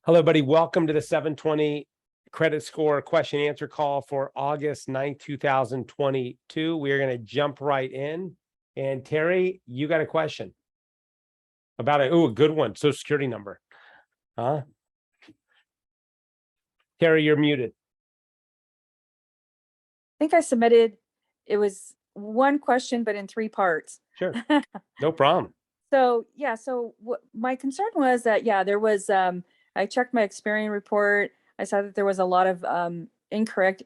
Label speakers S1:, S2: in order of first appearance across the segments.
S1: Hello, everybody. Welcome to the 720 credit score question answer call for August 9th, 2022. We are going to jump right in. And Terry, you got a question about a good one. Social security number. Huh? Terry, you're muted.
S2: I think I submitted, it was one question, but in 3 parts.
S1: Sure. No problem.
S2: So, yeah, so my concern was that, yeah, there was, I checked my Experian report. I saw that there was a lot of incorrect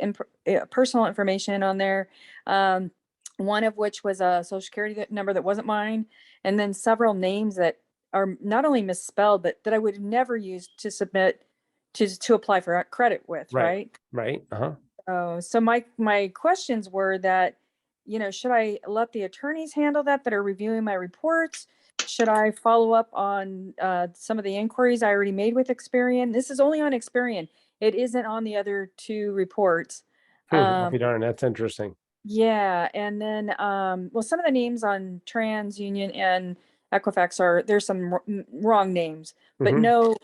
S2: personal information on there. One of which was a social security number that wasn't mine, and then several names that are not only misspelled, but that I would never use to submit to apply for credit with, right?
S1: Right. Uh-huh.
S2: Oh, so my questions were that, should I let the attorneys handle that are reviewing my reports? Should I follow up on some of the inquiries I already made with Experian? This is only on Experian. It isn't on the other 2 reports.
S1: I'll be darned. That's interesting.
S2: Yeah, and then well, some of the names on TransUnion and Equifax there's some wrong names, but no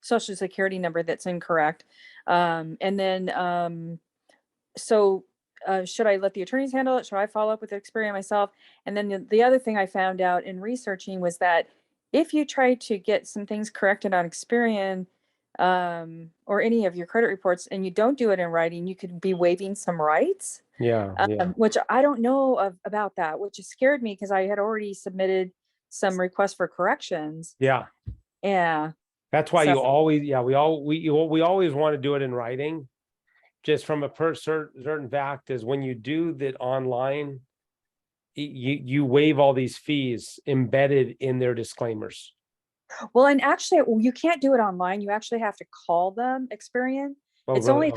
S2: social security number that's incorrect. And then so should I let the attorneys handle it? Should I follow up with Experian myself? And then the other thing I found out in researching was that if you try to get some things corrected on Experian, or any of your credit reports, and you don't do it in writing, you could be waiving some rights.
S1: Yeah.
S2: Which I don't know about that, which has scared me because I had already submitted some requests for corrections.
S1: Yeah.
S2: Yeah.
S1: That's why
S2: So,
S1: you always, we always want to do it in writing. Just from a certain fact is when you do that online, you waive all these fees embedded in their disclaimers.
S2: well, and actually, you can't do it online. You actually have to call them Experian.
S1: Oh,
S2: It's
S1: really?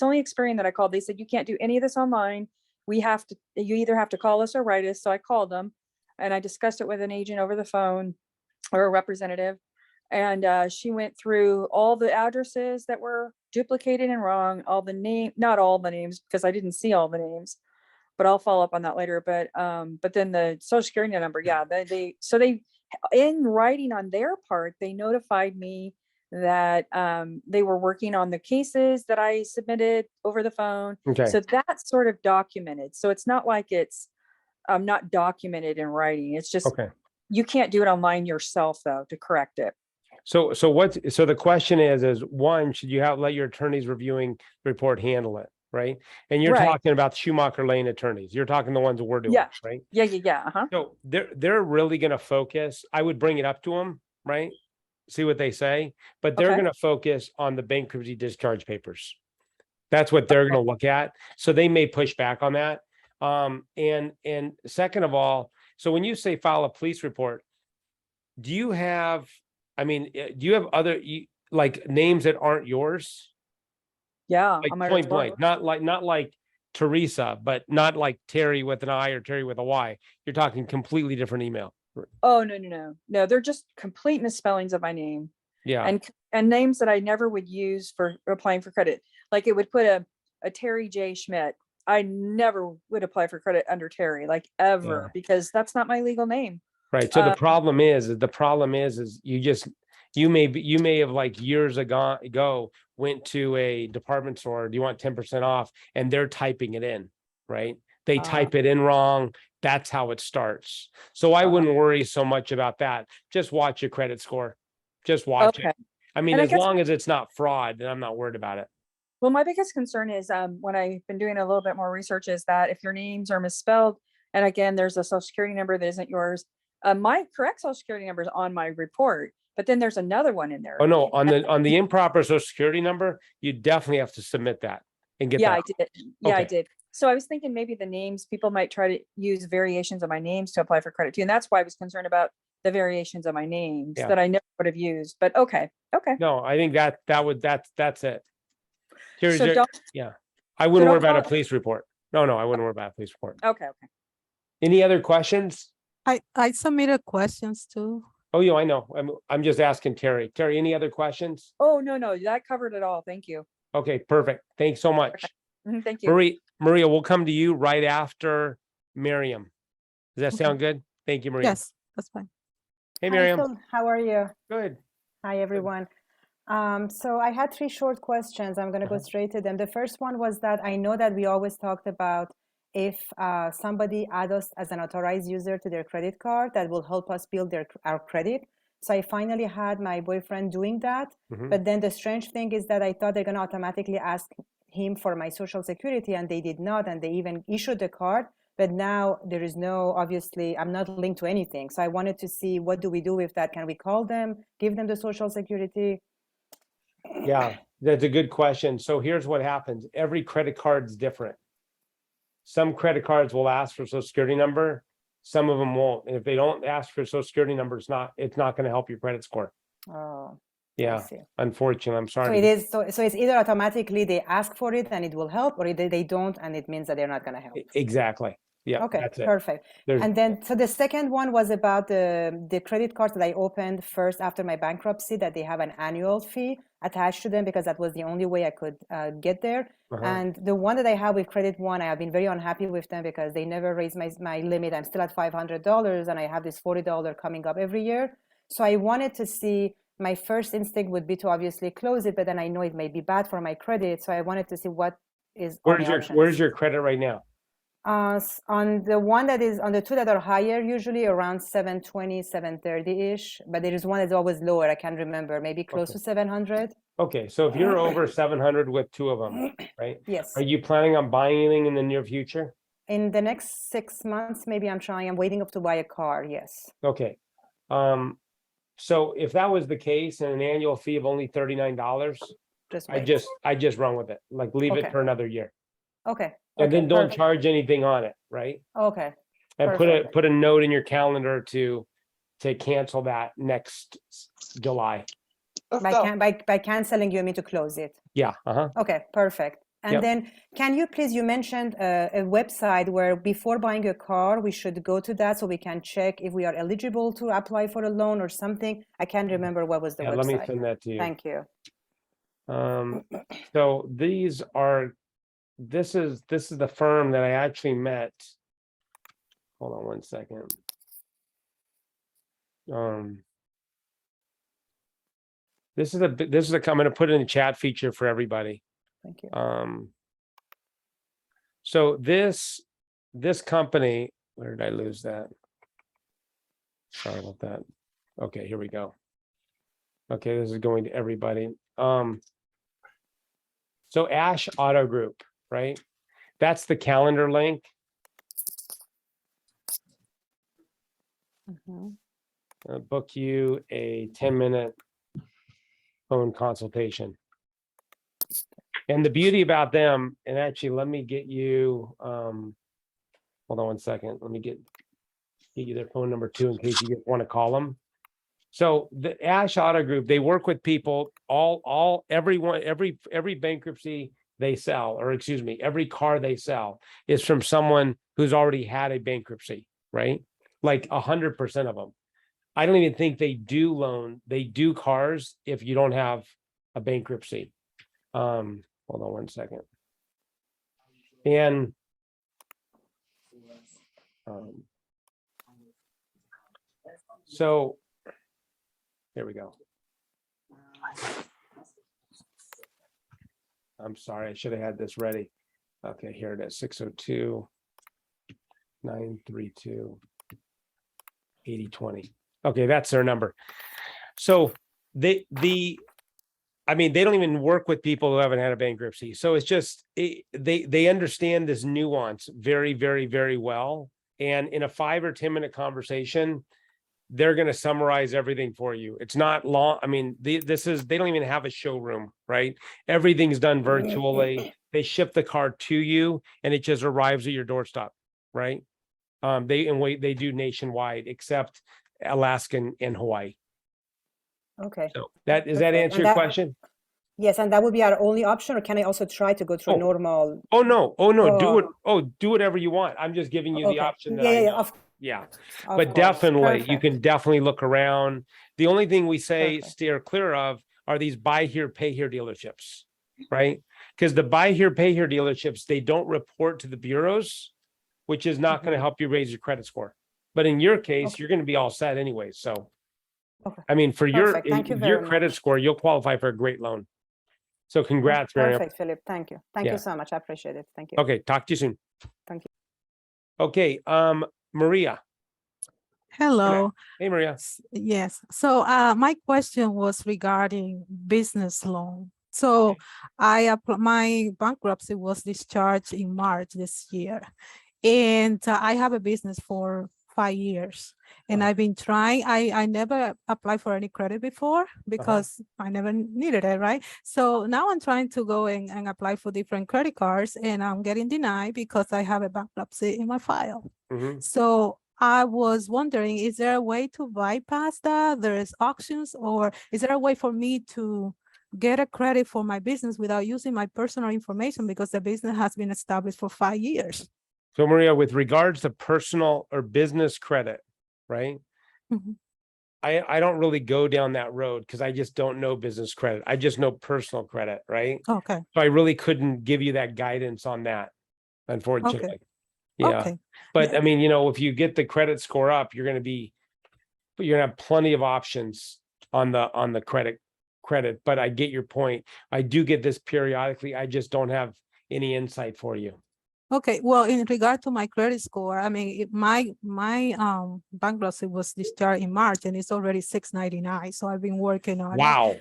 S2: only Experian that I called. They said you can't do any of this online. You either have to call us or write us. So I called them, and I discussed it with an agent over the phone or a representative. And she went through all the addresses that were duplicated and wrong, not all the names, because I didn't see all the names, but I'll follow up on that later. But then the social security number, yeah, they in writing on their part, they notified me that they were working on the cases that I submitted over the phone.
S1: Okay.
S2: So that's sort of documented. So it's not like it's not documented in writing. It's just
S1: Okay.
S2: you can't do it online yourself though to correct it.
S1: So the question is one, should you let your attorneys reviewing report handle it, right? And you're
S2: Right.
S1: talking about Schumacher Lane attorneys. You're talking the ones that we're doing,
S2: Yeah.
S1: right?
S2: Yeah. Uh-huh.
S1: So they're really going to focus. I would bring it up to them, right? See what they say, but they're
S2: Okay.
S1: going to focus on the bankruptcy discharge papers. That's what they're going to look at. So they may push back on that. And second of all, so when you say file a police report, do you have, do you have other like names that aren't yours?
S2: Yeah.
S1: Like
S2: On my
S1: point
S2: report.
S1: blank, not like Teresa, but not like Terry with an I or Terry with a Y. You're talking completely different email.
S2: Oh, no. They're just complete misspellings of my name.
S1: Yeah.
S2: And names that I never would use for applying for credit. Like it would put a Terry J. Schmidt. I never would apply for credit under Terry, like ever,
S1: Yeah.
S2: because that's not my legal name.
S1: Right. So the problem is you may have like years ago went to a department store. Do you want 10% off? And they're typing it in, right? They type it in wrong. That's how it starts. So I wouldn't worry so much about that. Just watch your credit score. Just watch
S2: Okay.
S1: it. I mean,
S2: And I
S1: as
S2: guess,
S1: long as it's not fraud, then I'm not worried about it.
S2: well, my biggest concern is when I've been doing a little bit more research is that if your names are misspelled, and again, there's a social security number that isn't yours, my correct social security number is on my report, but then there's another one in there.
S1: Oh no, on the improper social security number, you definitely have to submit that and get
S2: Yeah,
S1: that.
S2: I did. Yeah, I
S1: Okay.
S2: did. So I was thinking maybe the names, people might try to use variations of my names to apply for credit too. And that's why I was concerned about the variations of my names
S1: Yeah.
S2: that I never would have used. But okay.
S1: No, I think that's it. Here's
S2: So don't,
S1: yeah. I wouldn't worry
S2: don't
S1: about a
S2: call.
S1: police report. No, I wouldn't worry about a police report.
S2: Okay.
S1: Any other questions?
S3: I submitted questions too.
S1: Oh, yeah, I know. I'm just asking Terry. Terry, any other questions?
S2: Oh, no, that covered it all. Thank you.
S1: Okay, perfect. Thanks so much.
S2: Thank you.
S1: Maria, we'll come to you right after Miriam. Does that
S3: Okay.
S1: sound good? Thank you, Maria.
S3: Yes, that's fine.
S1: Hey,
S4: Hi,
S1: Miriam.
S4: Phil. How are you?
S1: Good.
S4: Hi, everyone. So I had three short questions. I'm going to go straight to them. The first one was that I know that we always talked about if somebody adds us as an authorized user to their credit card, that will help us build our credit. So I finally had my boyfriend doing that.
S1: Mhm.
S4: But then the strange thing is that I thought they're going to automatically ask him for my social security, and they did not. And they even issued the card. But now there is no, obviously, I'm not linked to anything. So I wanted to see, what do we do with that? Can we call them, give them the social security?
S1: Yeah, that's a good question. So here's what happens. Every credit card is different. Some credit cards will ask for social security number. Some of them won't. And if they don't ask for social security number, it's not going to help your credit score.
S4: Oh, I
S1: Yeah,
S4: see.
S1: unfortunately, I'm
S4: So
S1: sorry.
S4: it is, so it's either automatically they ask for it and it will help, or either they don't and it means that they're not going to help.
S1: Exactly. Yeah,
S4: Okay,
S1: that's it.
S4: perfect.
S1: There's,
S4: And then, so the second one was about the credit cards that I opened first after my bankruptcy, that they have an annual fee attached to them because that was the only way I could get there.
S1: uh-huh.
S4: And the one that I have with Credit One, I have been very unhappy with them because they never raised my limit. I'm still at $500 and I have this $40 coming up every year. So I wanted to see, my first instinct would be to obviously close it, but then I know it may be bad for my credit. So I wanted to see what is on the options.
S1: Where's your credit right now?
S4: On the one that is on the two that are higher, usually around 720, 730-ish, but there is one that's always lower. I can't remember, maybe close to 700.
S1: Okay, so if you're over 700 with two of them, right?
S4: Yes.
S1: Are you planning on buying anything in the near future?
S4: In the next 6 months, maybe I'm waiting up to buy a car. Yes.
S1: Okay. So if that was the case and an annual fee of only $39,
S4: Just
S1: I
S4: wait.
S1: just run with it. Like leave it
S4: Okay.
S1: for another year.
S4: Okay.
S1: And then don't
S4: perfect.
S1: charge anything on it, right?
S4: Okay.
S1: And
S4: Perfect.
S1: put a note in your calendar to cancel that next July.
S4: By canceling, you mean to close it?
S1: Yeah, uh-huh.
S4: Okay, perfect. And
S1: Yep.
S4: then can you please, you mentioned a website where before buying a car, we should go to that so we can check if we are eligible to apply for a loan or something. I can't remember what was the
S1: Yeah,
S4: website.
S1: let me send that to you.
S4: Thank you.
S1: So this is the firm that I actually met. Hold on one second. This is I'm gonna put it in the chat feature for everybody.
S4: Thank you.
S1: So this company, where did I lose that? Sorry about that. Okay, here we go. Okay, this is going to everybody. So Ash Auto Group, right? That's the calendar link.
S4: Mhm.
S1: Book you a 10-minute phone consultation. And the beauty about them, and actually, let me get you, hold on one second. Let me get you their phone number too, in case you want to call them. So the Ash Auto Group, they work with people, everyone, every bankruptcy they sell, or excuse me, every car they sell is from someone who's already had a bankruptcy, right? Like 100% of them. I don't even think they do cars if you don't have a bankruptcy. Hold on one second. And so there we go. I'm sorry, I should have had this ready. Okay, here it is, 602-932-8020. Okay, that's their number. So I mean, they don't even work with people who haven't had a bankruptcy. So it's just, they understand this nuance very, very, very well. And in a 5 or 10 minute conversation, they're going to summarize everything for you. It's not long. I mean, they don't even have a showroom, right? Everything's done virtually. They ship the car to you and it just arrives at your doorstep, right? They do nationwide except Alaska and Hawaii.
S4: Okay.
S1: So does that
S4: Perfect.
S1: answer
S4: And
S1: your question?
S4: Yes, and that would be our only option, or can I also try to go through a normal?
S1: Oh no, do it.
S4: Oh.
S1: Oh, do whatever you want. I'm just giving you the
S4: Okay.
S1: option that
S4: Yeah,
S1: I
S4: yeah,
S1: know.
S4: of
S1: Yeah,
S4: of
S1: but
S4: course.
S1: definitely, you
S4: Perfect.
S1: can definitely look around. The only thing we say
S4: Perfect.
S1: steer clear of are these buy here, pay here dealerships, right? Because the buy here, pay here dealerships, they don't report to the bureaus, which is not going to help you raise your credit score. But in your case,
S4: Okay.
S1: you're going to be all set anyway. So
S4: Okay.
S1: I mean, for your,
S4: Perfect. Thank you
S1: your
S4: very
S1: credit
S4: much.
S1: score, you'll qualify for a great loan. So congrats, Miriam.
S4: Perfect, Philip. Thank you. Thank
S1: Yeah.
S4: you so much. I appreciate it. Thank you.
S1: Okay, talk to you soon.
S4: Thank you.
S1: Okay, Maria.
S3: Hello.
S1: Hey, Maria.
S3: Yes. So my question was regarding business loan. So my bankruptcy was discharged in March this year. And I have a business for 5 years. And
S1: Uh-huh.
S3: I've been trying, I never applied for any credit before because I never needed it, right? So now I'm trying to go and apply for different credit cards and I'm getting denied because I have a bankruptcy in my file.
S1: Mhm.
S3: So I was wondering, is there a way to bypass that? There is auctions, or is there a way for me to get a credit for my business without using my personal information because the business has been established for 5 years?
S1: So Maria, with regards to personal or business credit, right?
S3: Mhm.
S1: I don't really go down that road because I just don't know business credit. I just know personal credit, right?
S3: Okay,
S1: So I really couldn't give you that guidance on that, unfortunately. Yeah,
S3: okay.
S1: but I mean, if you get the credit score up, you're gonna have plenty of options on the credit, but I get your point. I do get this periodically. I just don't have any insight for you.
S3: Okay, well, in regard to my credit score, I mean, my bankruptcy was discharged in March and it's already 699. So I've been working on it.
S1: Wow.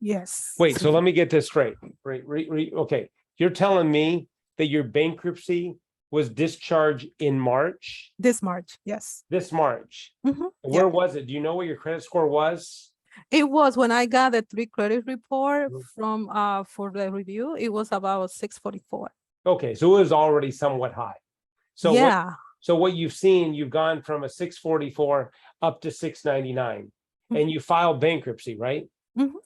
S3: Yes.
S1: Wait, so let me get this straight. Okay, you're telling me that your bankruptcy was discharged in March,
S3: This March, yes.
S1: this March.
S3: Mhm,
S1: Where
S3: yeah.
S1: was it? Do you know what your credit score was?
S3: It was when I got the 3 credit report
S1: Mhm.
S3: from for the review, it was about 644.
S1: Okay, so it was already somewhat high. So
S3: Yeah.
S1: what you've seen, you've gone from a 644 up to 699, and you filed bankruptcy, right?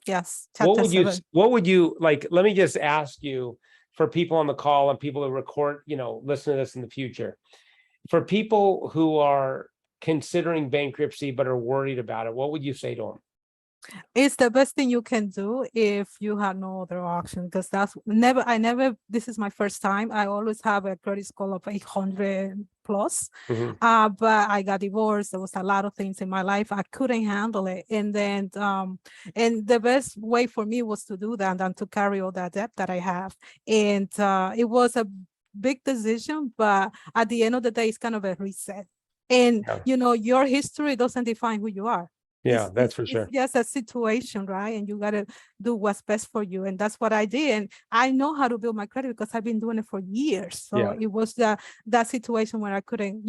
S3: Yes,
S1: What
S3: chapter
S1: would you,
S3: 7.
S1: what would you like? Let me just ask you, for people on the call and people who record, listen to this in the future. For people who are considering bankruptcy but are worried about it, what would you say to them?
S3: It's the best thing you can do if you have no other option, because this is my first time. I always have a credit score of 800 plus.
S1: Mhm.
S3: But I got divorced. There was a lot of things in my life. I couldn't handle it. And then, and the best way for me was to do that than to carry all that debt that I have. And it was a big decision, but at the end of the day, it's kind of a reset. And,
S1: Yeah.
S3: your history doesn't define who you are.
S1: Yeah, that's for
S3: It's
S1: sure.
S3: just a situation, right? And you got to do what's best for you. And that's what I did. And I know how to build my credit because I've been doing it for years. So
S1: Yeah.
S3: it was that situation where I couldn't,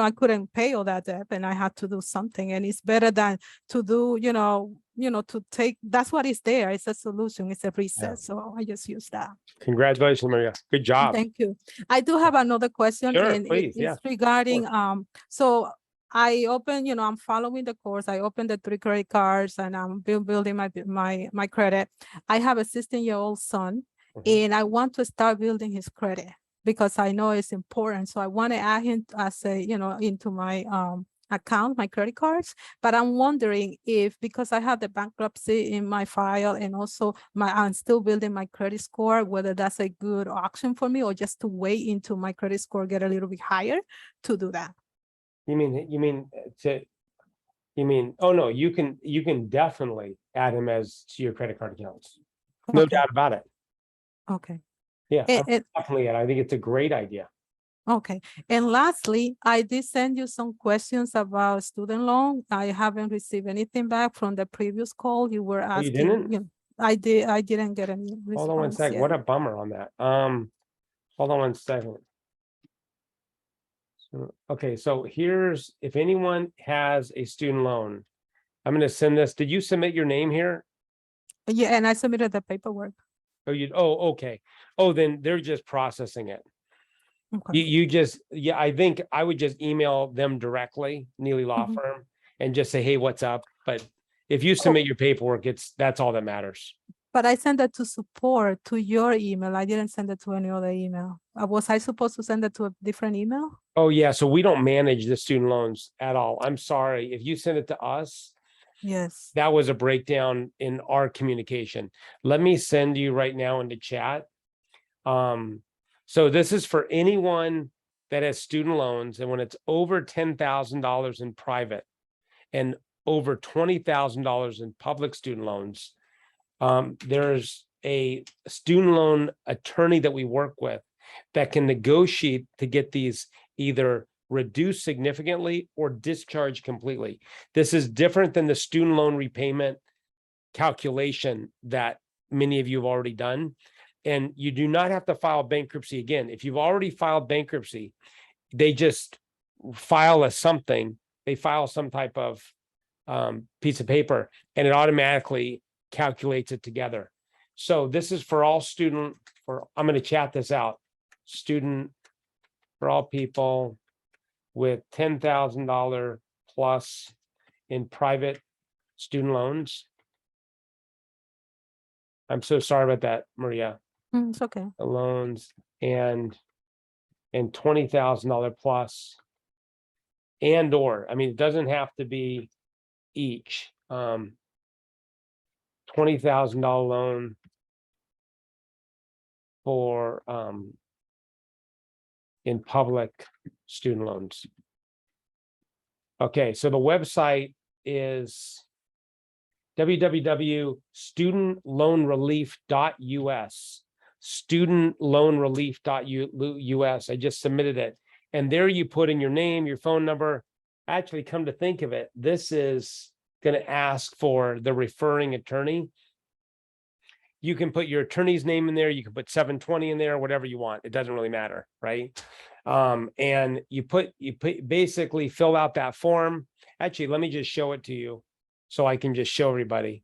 S3: I couldn't pay all that debt and I had to do something. And it's better than to do, to take, that's what is there. It's a solution. It's a reset.
S1: Yeah.
S3: So I just use that.
S1: Congratulations, Maria. Good job.
S3: Thank you. I do have another question,
S1: Sure,
S3: and
S1: please. Yeah.
S3: it's regarding so I open, I'm following the course. I opened the 3 credit cards and I'm building my credit. I have a 16-year-old son
S1: Mhm.
S3: and I want to start building his credit because I know it's important. So I want to add him as a, into my account, my credit cards. But I'm wondering if, because I have the bankruptcy in my file and also I'm still building my credit score, whether that's a good option for me or just to wait until my credit score get a little bit higher to do that.
S1: Oh no, you can definitely add him as to your credit card accounts. No
S3: Okay.
S1: doubt about it.
S3: Okay.
S1: Yeah,
S3: And,
S1: definitely. I think it's a great idea.
S3: okay. And lastly, I did send you some questions about student loan. I haven't received anything back from the previous call. You were
S1: Oh, you
S3: asking,
S1: didn't?
S3: I didn't get any
S1: Hold on one
S3: response
S1: sec.
S3: yet.
S1: What a bummer on that. Hold on one second. Okay, so here's, if anyone has a student loan, I'm gonna send this. Did you submit your name here?
S3: Yeah, and I submitted the paperwork.
S1: Okay. Oh, then they're just processing it.
S3: Okay.
S1: You just, yeah, I think I would just email them directly, Neely Law
S3: Mhm.
S1: Firm, and just say, hey, what's up? But if you
S3: Oh,
S1: submit your paperwork, that's all that matters.
S3: but I sent that to support to your email. I didn't send it to any other email. Was I supposed to send it to a different email?
S1: Oh, yeah, so we don't manage the student loans at all. I'm sorry. If you send it to us,
S3: Yes.
S1: that was a breakdown in our communication. Let me send you right now into chat. So this is for anyone that has student loans, and when it's over $10,000 in private and over $20,000 in public student loans, there's a student loan attorney that we work with that can negotiate to get these either reduced significantly or discharged completely. This is different than the student loan repayment calculation that many of you have already done. And you do not have to file bankruptcy again. If you've already filed bankruptcy, they just file they file some type of piece of paper, and it automatically calculates it together. So this is for all I'm going to chat this out. Student for all people with $10,000 plus in private student loans. I'm so sorry about that, Maria.
S3: It's okay.
S1: The loans and $20,000 plus, and or, I mean, it doesn't have to be each. $20,000 loan for in public student loans. Okay, so the website is www.studentloanrelief.us. Studentloanrelief.us. I just submitted it. And there you put in your name, your phone number. Actually, come to think of it, this is going to ask for the referring attorney. You can put your attorney's name in there. You can put 720 in there, whatever you want. It doesn't really matter, right? And you basically fill out that form. Actually, let me just show it to you so I can just show everybody.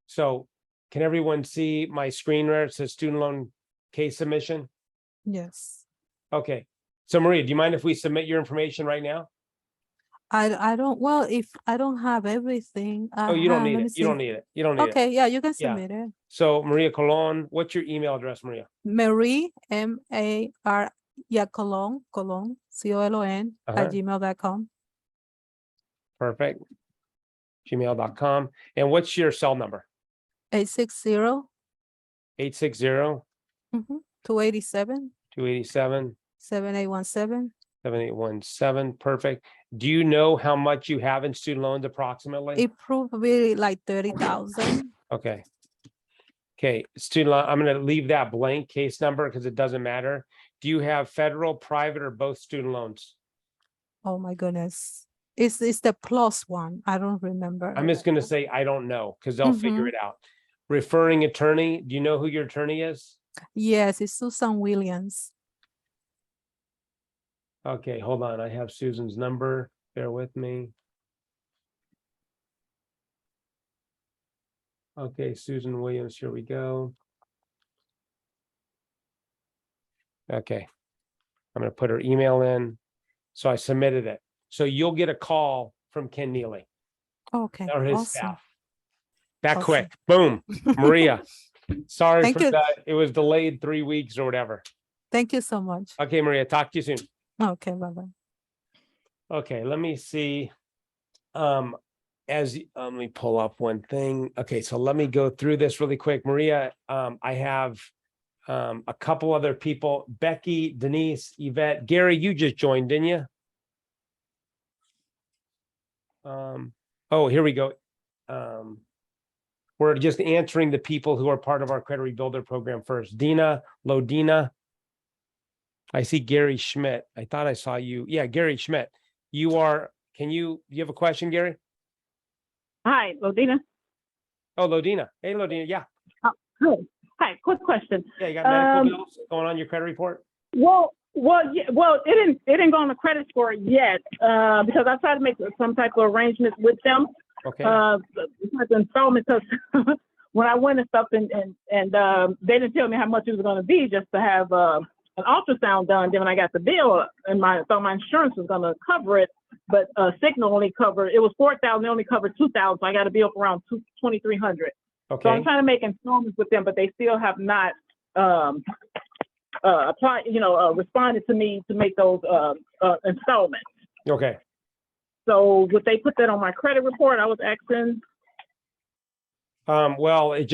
S1: So can everyone see my screen where it says student loan case submission?
S3: Yes.
S1: Okay. So Maria, do you mind if we submit your information right now?
S3: I don't, well, if I don't have everything.
S1: Oh, you don't
S3: let
S1: need
S3: me
S1: it. You don't
S3: see.
S1: need it. You don't need it.
S3: Okay, yeah, you can
S1: Yeah.
S3: submit it.
S1: So Maria Colon, what's your email address, Maria?
S3: Marie, M-A-R, yeah, Colon, C-O-L-O-N,
S1: Uh-huh.
S3: at gmail.com.
S1: Perfect. Gmail.com. And what's your cell number?
S3: 860,
S1: 860
S3: 287,
S1: 287
S3: 7817.
S1: 7817. Perfect. Do you know how much you have in student loans approximately?
S3: It probably like 30,000.
S1: Okay. Okay, student loan, I'm going to leave that blank case number because it doesn't matter. Do you have federal, private, or both student loans?
S3: Oh my goodness. It's the plus one. I don't remember.
S1: I'm just going to say, I don't know, because they'll figure it out. Referring attorney, do you know who your attorney is?
S3: Yes, it's Susan Williams.
S1: Okay, hold on. I have Susan's number. Bear with me. Okay, Susan Williams, here we go. Okay. I'm going to put her email in. So I submitted it. So you'll get a call from Ken Neely
S3: Okay,
S1: or his
S3: awesome.
S1: staff. That
S3: Awesome.
S1: quick. Boom. Maria. Sorry
S3: Thank
S1: for
S3: you.
S1: that. It was delayed 3 weeks or whatever.
S3: Thank you so much.
S1: Okay, Maria, talk to you soon.
S3: Okay, bye-bye.
S1: Okay, let me see. Let me pull up one thing. Okay, so let me go through this really quick. Maria, I have a couple other people, Becky, Denise, Yvette, Gary, you just joined, didn't you? Oh, here we go. We're just answering the people who are part of our credit rebuilder program first. Dina, Lodina. I see Gary Schmidt. I thought I saw you. Yeah, Gary Schmidt. You have a question, Gary?
S5: Hi, Lodina.
S1: Oh, Lodina. Hey, Lodina. Yeah.
S5: Hi, quick question.
S1: Yeah, you got medical bills going on your credit report?
S5: Well, it didn't go on the credit score yet because I tried to make some type of arrangements with them.
S1: Okay.
S5: Like installment, because when I went and stuff and they didn't tell me how much it was going to be just to have an ultrasound done. Then when I got the bill, and I thought my insurance was going to cover it, but Signal only covered, it was $4,000, they only covered $2,000, so I got a bill for around $2,300.
S1: Okay.
S5: So I'm trying to make installments with them, but they still have not responded to me to make those installments.
S1: Okay.
S5: So would they put that on my credit report? I was asking.
S1: Well, it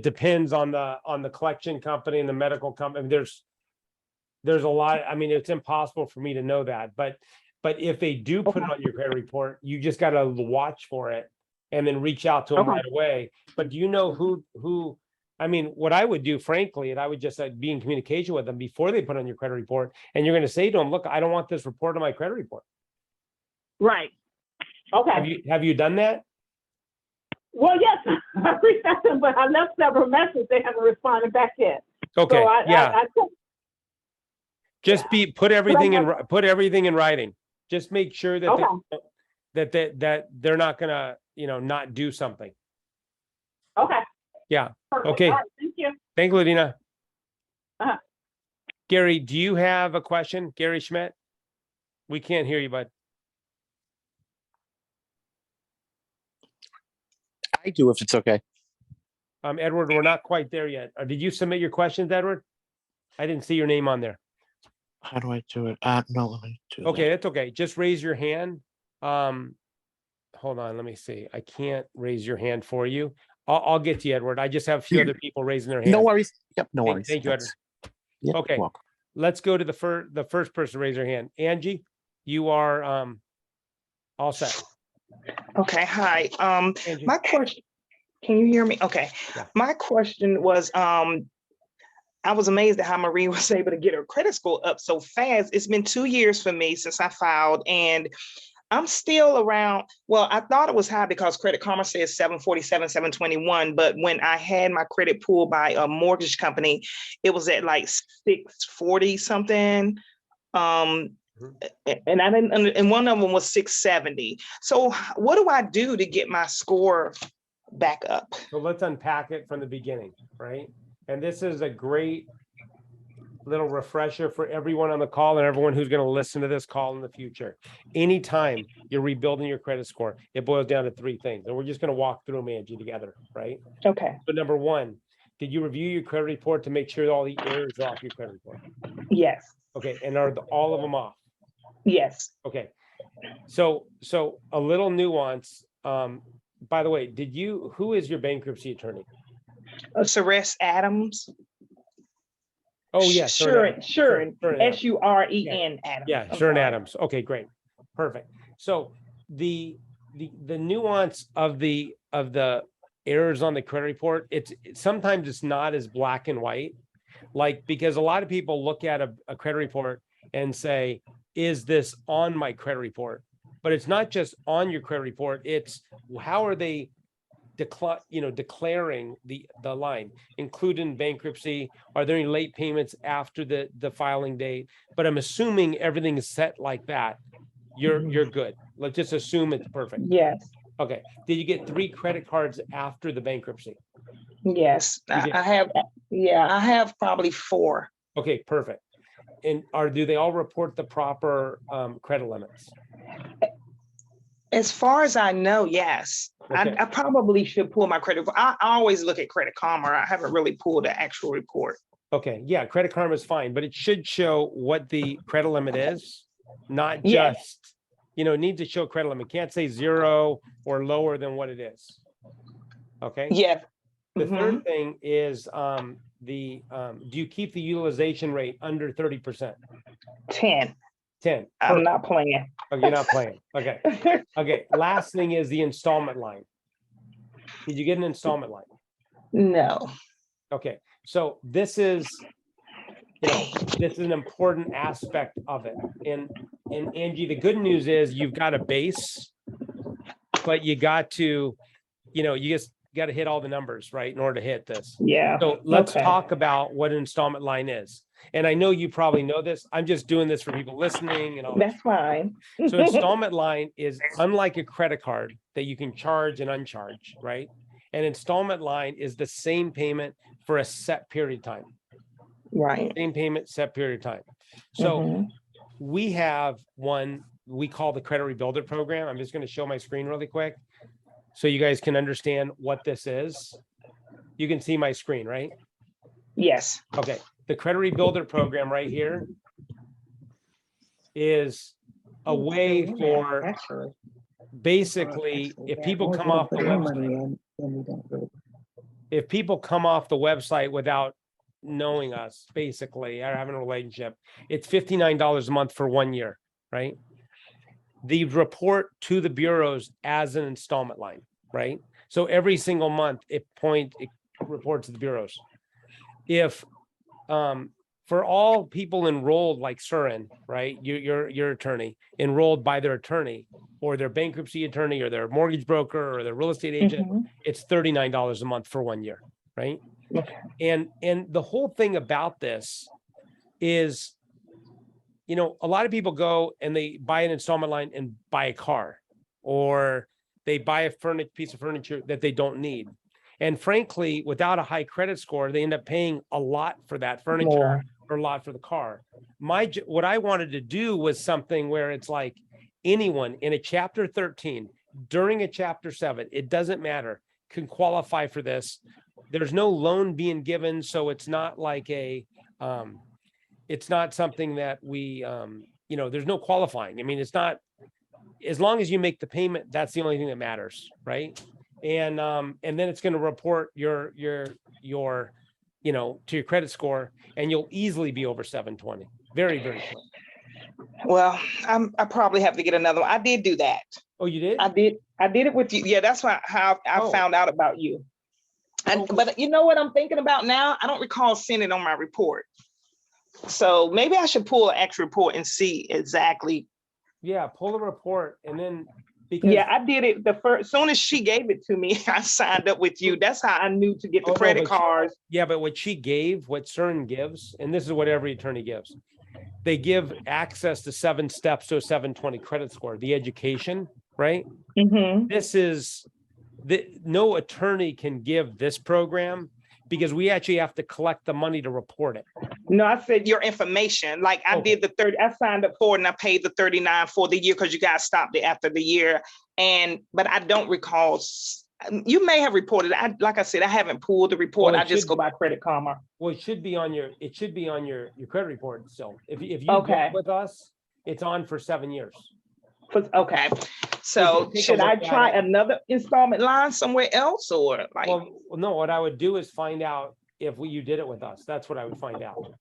S1: depends on the collection company and the medical company. There's a lot. I mean, it's impossible for me to know that, but But if they do put it on your credit report, you just gotta watch for it and then reach out to them
S5: Okay.
S1: right away. But do you know who, I mean, what I would do frankly, and I would just be in communication with them before they put on your credit report. And you're gonna say to them, look, I don't want this report on my credit report.
S5: Right. Okay.
S1: Have you done that?
S5: Well, yes, I reached out to them, but I left several messages. They haven't responded back yet.
S1: Okay,
S5: So
S1: yeah,
S5: I took,
S1: just put everything put everything in writing. Just make sure that
S5: okay.
S1: that they're not gonna, not do something.
S5: Okay.
S1: Yeah.
S5: Perfect.
S1: Okay.
S5: All right, thank you.
S1: Thank you, Ladina.
S5: Uh-huh.
S1: Gary, do you have a question? Gary Schmidt? We can't hear you, bud.
S6: I do, if it's okay.
S1: Edward, we're not quite there yet. Did you submit your questions, Edward? I didn't see your name on there.
S6: How do I do it? No, let me do that.
S1: Okay, that's okay. Just raise your hand. Hold on, let me see. I can't raise your hand for you. I'll get to you, Edward. I just have a few other people raising their hand.
S6: No worries. Yep, no
S1: Thank-
S6: worries.
S1: thank you,
S6: That's- Yep,
S1: Okay.
S6: you're welcome.
S1: Let's go to the first person to raise their hand. Angie, you are all set.
S7: Okay, hi.
S1: Angie.
S7: My question, can you hear me? Okay.
S1: Yeah.
S7: My question was, I was amazed at how Marie was able to get her credit score up so fast. It's been 2 years for me since I filed, and I'm still around. Well, I thought it was high because Credit Karma says 747, 721, but when I had my credit pulled by a mortgage company, it was at like 640 something. And I didn't, and one of them was 670. So what do I do to get my score back up?
S1: So let's unpack it from the beginning, right? And this is a great little refresher for everyone on the call and everyone who's going to listen to this call in the future. Anytime you're rebuilding your credit score, it boils down to three things. And we're just going to walk through them, Angie, together, right?
S7: Okay,
S1: So number one, did you review your credit report to make sure all the errors are off your credit report?
S7: yes,
S1: Okay, and are all of them off?
S7: yes.
S1: Okay. So a little nuance. By the way, who is your bankruptcy attorney?
S7: Suresh Adams.
S1: Oh, yeah.
S7: Sure,
S1: Shuren Adams.
S7: Suren Adams.
S1: Yeah, Shuren Adams. Okay, great. Perfect. So the nuance of the errors on the credit report, sometimes it's not as black and white. Like, because a lot of people look at a credit report and say, is this on my credit report? But it's not just on your credit report, it's how are they declaring the line, including bankruptcy? Are there any late payments after the filing date? But I'm assuming everything is set like that. You're good. Let's just assume it's perfect.
S7: Yes,
S1: Okay. Did you get 3 credit cards after the bankruptcy?
S7: yes.
S1: You
S7: I have probably 4.
S1: Okay, perfect. And do they all report the proper credit limits?
S7: As far as I know, yes.
S1: Okay.
S7: I probably should pull my credit. I always look at Credit Karma. I haven't really pulled the actual report.
S1: Okay, yeah, Credit Karma is fine, but it should show what the credit limit is, not
S7: Yes.
S1: just, it needs to show credit limit. Can't say 0 or lower than what it is. Okay.
S7: Yes.
S1: The
S7: Mhm.
S1: third thing is do you keep the utilization rate under 30%?
S7: 10.
S1: 10.
S7: I'm not playing.
S1: Okay, you're not playing. Okay. Okay. Last thing is the installment line. Did you get an installment line?
S7: No.
S1: Okay. So this is an important aspect of it. And Angie, the good news is you've got a base, but you got to, you just got to hit all the numbers, right, in order to hit this.
S7: Yeah.
S1: So let's
S7: Okay.
S1: talk about what an installment line is. And I know you probably know this. I'm just doing this for people listening and all.
S7: That's fine.
S1: So installment line is unlike a credit card that you can charge and uncharge, right? An installment line is the same payment for a set period of time.
S7: Right.
S1: Same payment, set period of time. So
S7: Mhm.
S1: we have one we call the Credit Rebuilder Program. I'm just going to show my screen really quick so you guys can understand what this is. You can see my screen, right?
S7: Yes.
S1: Okay. The Credit Rebuilder Program right here is a way for
S7: Actually.
S1: basically, if people come off the website, if people come off the website without knowing us, basically, or having a relationship, it's $59 a month for 1 year, right? the report to the bureaus as an installment line, right? So every single month it reports to the bureaus. If for all people enrolled like Surin, right? Your attorney enrolled by their attorney or their bankruptcy attorney or their mortgage broker or their real estate agent,
S5: Mhm.
S1: it's $39 a month for 1 year, right? And the whole thing about this is, you know, a lot of people go and they buy an installment line and buy a car, or they buy a piece of furniture that they don't need. And frankly, without a high credit score, they end up paying a lot for that furniture
S5: More.
S1: or a lot for the car. What I wanted to do was something where it's like anyone in a chapter 13, during a chapter 7, it doesn't matter, can qualify for this. There's no loan being given, so it's not like it's not something that we, you know, there's no qualifying. I mean, it's not, as long as you make the payment, that's the only thing that matters, right? And then it's going to report your, you know, to your credit score, and you'll easily be over 720. Very, very quick.
S7: Well, I probably have to get another one. I did do that.
S1: Oh, you did?
S7: I did it with you. Yeah, that's how I
S1: Oh.
S7: found out about you.
S1: Oh.
S7: But you know what I'm thinking about now? I don't recall seeing it on my report. So maybe I should pull an extra report and see exactly.
S1: Yeah, pull the report and then because
S7: Yeah, I did it the first, soon as she gave it to me, I signed up with you. That's how I knew to get the
S1: Oh, no,
S7: credit
S1: but she-
S7: cards.
S1: yeah, but what she gave, what CERN gives, and this is what every attorney gives, they give access to 7 steps to a 720 credit score, the education, right?
S7: Mhm.
S1: This is no attorney can give this program because we actually have to collect the money to report it.
S7: No, I said your information. Like I
S1: Okay.
S7: did the 30, I signed up for it and I paid the 39 for the year because you guys stopped it after the year. But I don't recall. You may have reported. Like I said, I haven't pulled the report.
S1: Well,
S7: I
S1: it
S7: just
S1: should-
S7: go by Credit Karma.
S1: Well, it should be on your credit report still. If you
S7: Okay.
S1: get with us, it's on for 7 years.
S7: Okay. So
S1: take a
S7: should I
S1: look at
S7: try
S1: it.
S7: another installment line somewhere else or like?
S1: Well, no, what I would do is find out if you did it with us. That's what I would find out.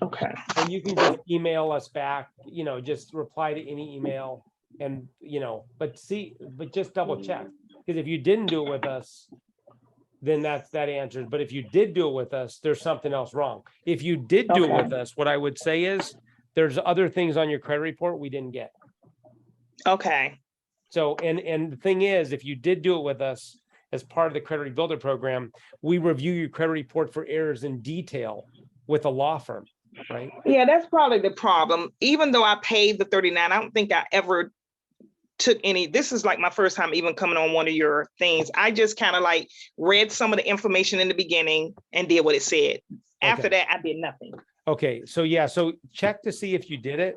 S7: Okay.
S1: And you can just email us back, you know, just reply to any email and, you know, but just double check. Because if you didn't do it with us, then that answers. But if you did do it with us, there's something else wrong. If you did do it with us, what I would say is there's other things on your credit report we didn't get.
S7: Okay.
S1: So, and the thing is, if you did do it with us as part of the credit rebuilder program, we review your credit report for errors in detail with a law firm, right?
S7: Yeah, that's probably the problem. Even though I paid the 39, I don't think I ever took any. This is like my first time even coming on one of your things. I just kind of like read some of the information in the beginning and did what it said. After that, I did nothing.
S1: Okay, so yeah, so check to see if you did it.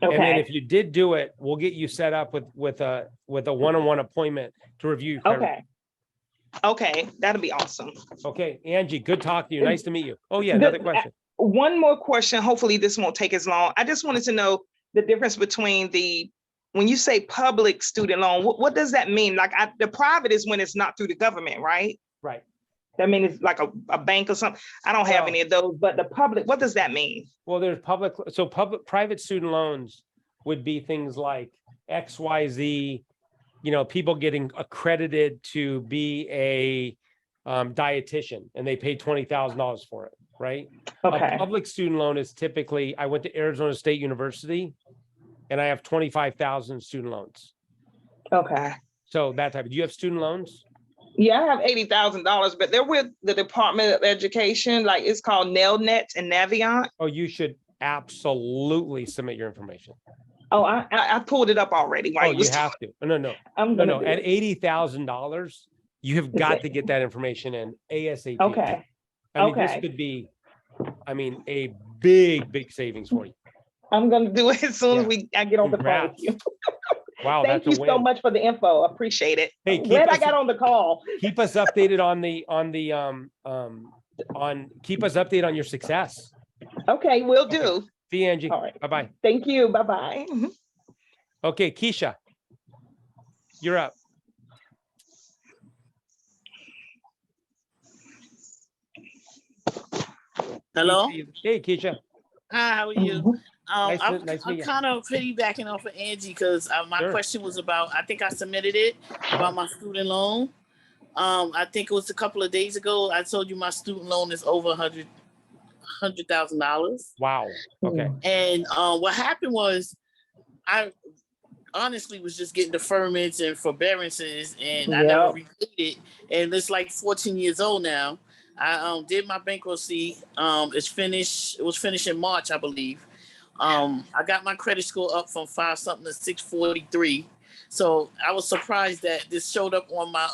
S1: And then
S7: Okay.
S1: if you did do it, we'll get you set up with a one-on-one appointment to review your credit.
S7: Okay. Okay, that'll be awesome.
S1: Okay, Angie, good talking to you. Nice to meet you. Oh, yeah,
S7: The-
S1: another question.
S7: One more question. Hopefully this won't take as long. I just wanted to know the difference between when you say public student loan, what does that mean? Like the private is when it's not through the government, right?
S1: Right.
S7: That means it's like a bank or something. I don't have
S1: Well-
S7: any of those, but the public, what does that mean?
S1: Well, there's private student loans would be things like XYZ, you know, people getting accredited to be a dietitian and they pay $20,000 for it, right?
S7: Okay.
S1: A public student loan is typically, I went to Arizona State University and I have 25,000 student loans.
S7: Okay.
S1: So that type, do you have student loans?
S7: Yeah, I have $80,000, but they're with the Department of Education, like it's called Nelnet and Navient.
S1: Oh, you should absolutely submit your information.
S7: Oh, I pulled it up already. While
S1: Oh,
S7: you was
S1: you have to. No.
S7: I'm
S1: No,
S7: gonna do
S1: at
S7: it.
S1: $80,000, you have got to get that information in ASAP.
S7: Okay.
S1: I mean, this
S7: okay.
S1: could be, I mean, a big savings for you.
S7: I'm gonna do it as soon as
S1: Yeah.
S7: I get on the phone with
S1: Congrats.
S7: you.
S1: Wow,
S7: Thank
S1: that's
S7: you
S1: a
S7: so
S1: win.
S7: much for the info. Appreciate it.
S1: Hey, keep
S7: Glad I
S1: us-
S7: got on the call.
S1: Keep us updated keep us updated on your success.
S7: Okay, will do.
S1: See you, Angie.
S7: All right.
S1: Bye-bye.
S7: Thank you. Bye-bye. Mhm.
S1: Okay, Keisha, you're up.
S8: Hello.
S1: Hey, Keisha.
S8: Hi, how are you?
S1: Nice to-
S8: I'm,
S1: nice to
S8: I'm
S1: meet you.
S8: kind of piggybacking off of Angie because my
S1: Sure.
S8: question was about, I think I submitted it about my student loan. I think it was a couple of days ago. I told you my student loan is over $100,000.
S1: Wow. Okay.
S8: And what happened was I honestly was just getting deferments and forbearances and I never repaid it. And it's like 14 years old now. I did my bankruptcy. It's finished. It was finished in March, I believe. I got my credit score up from 5 something to 643. So I was surprised that this showed up on my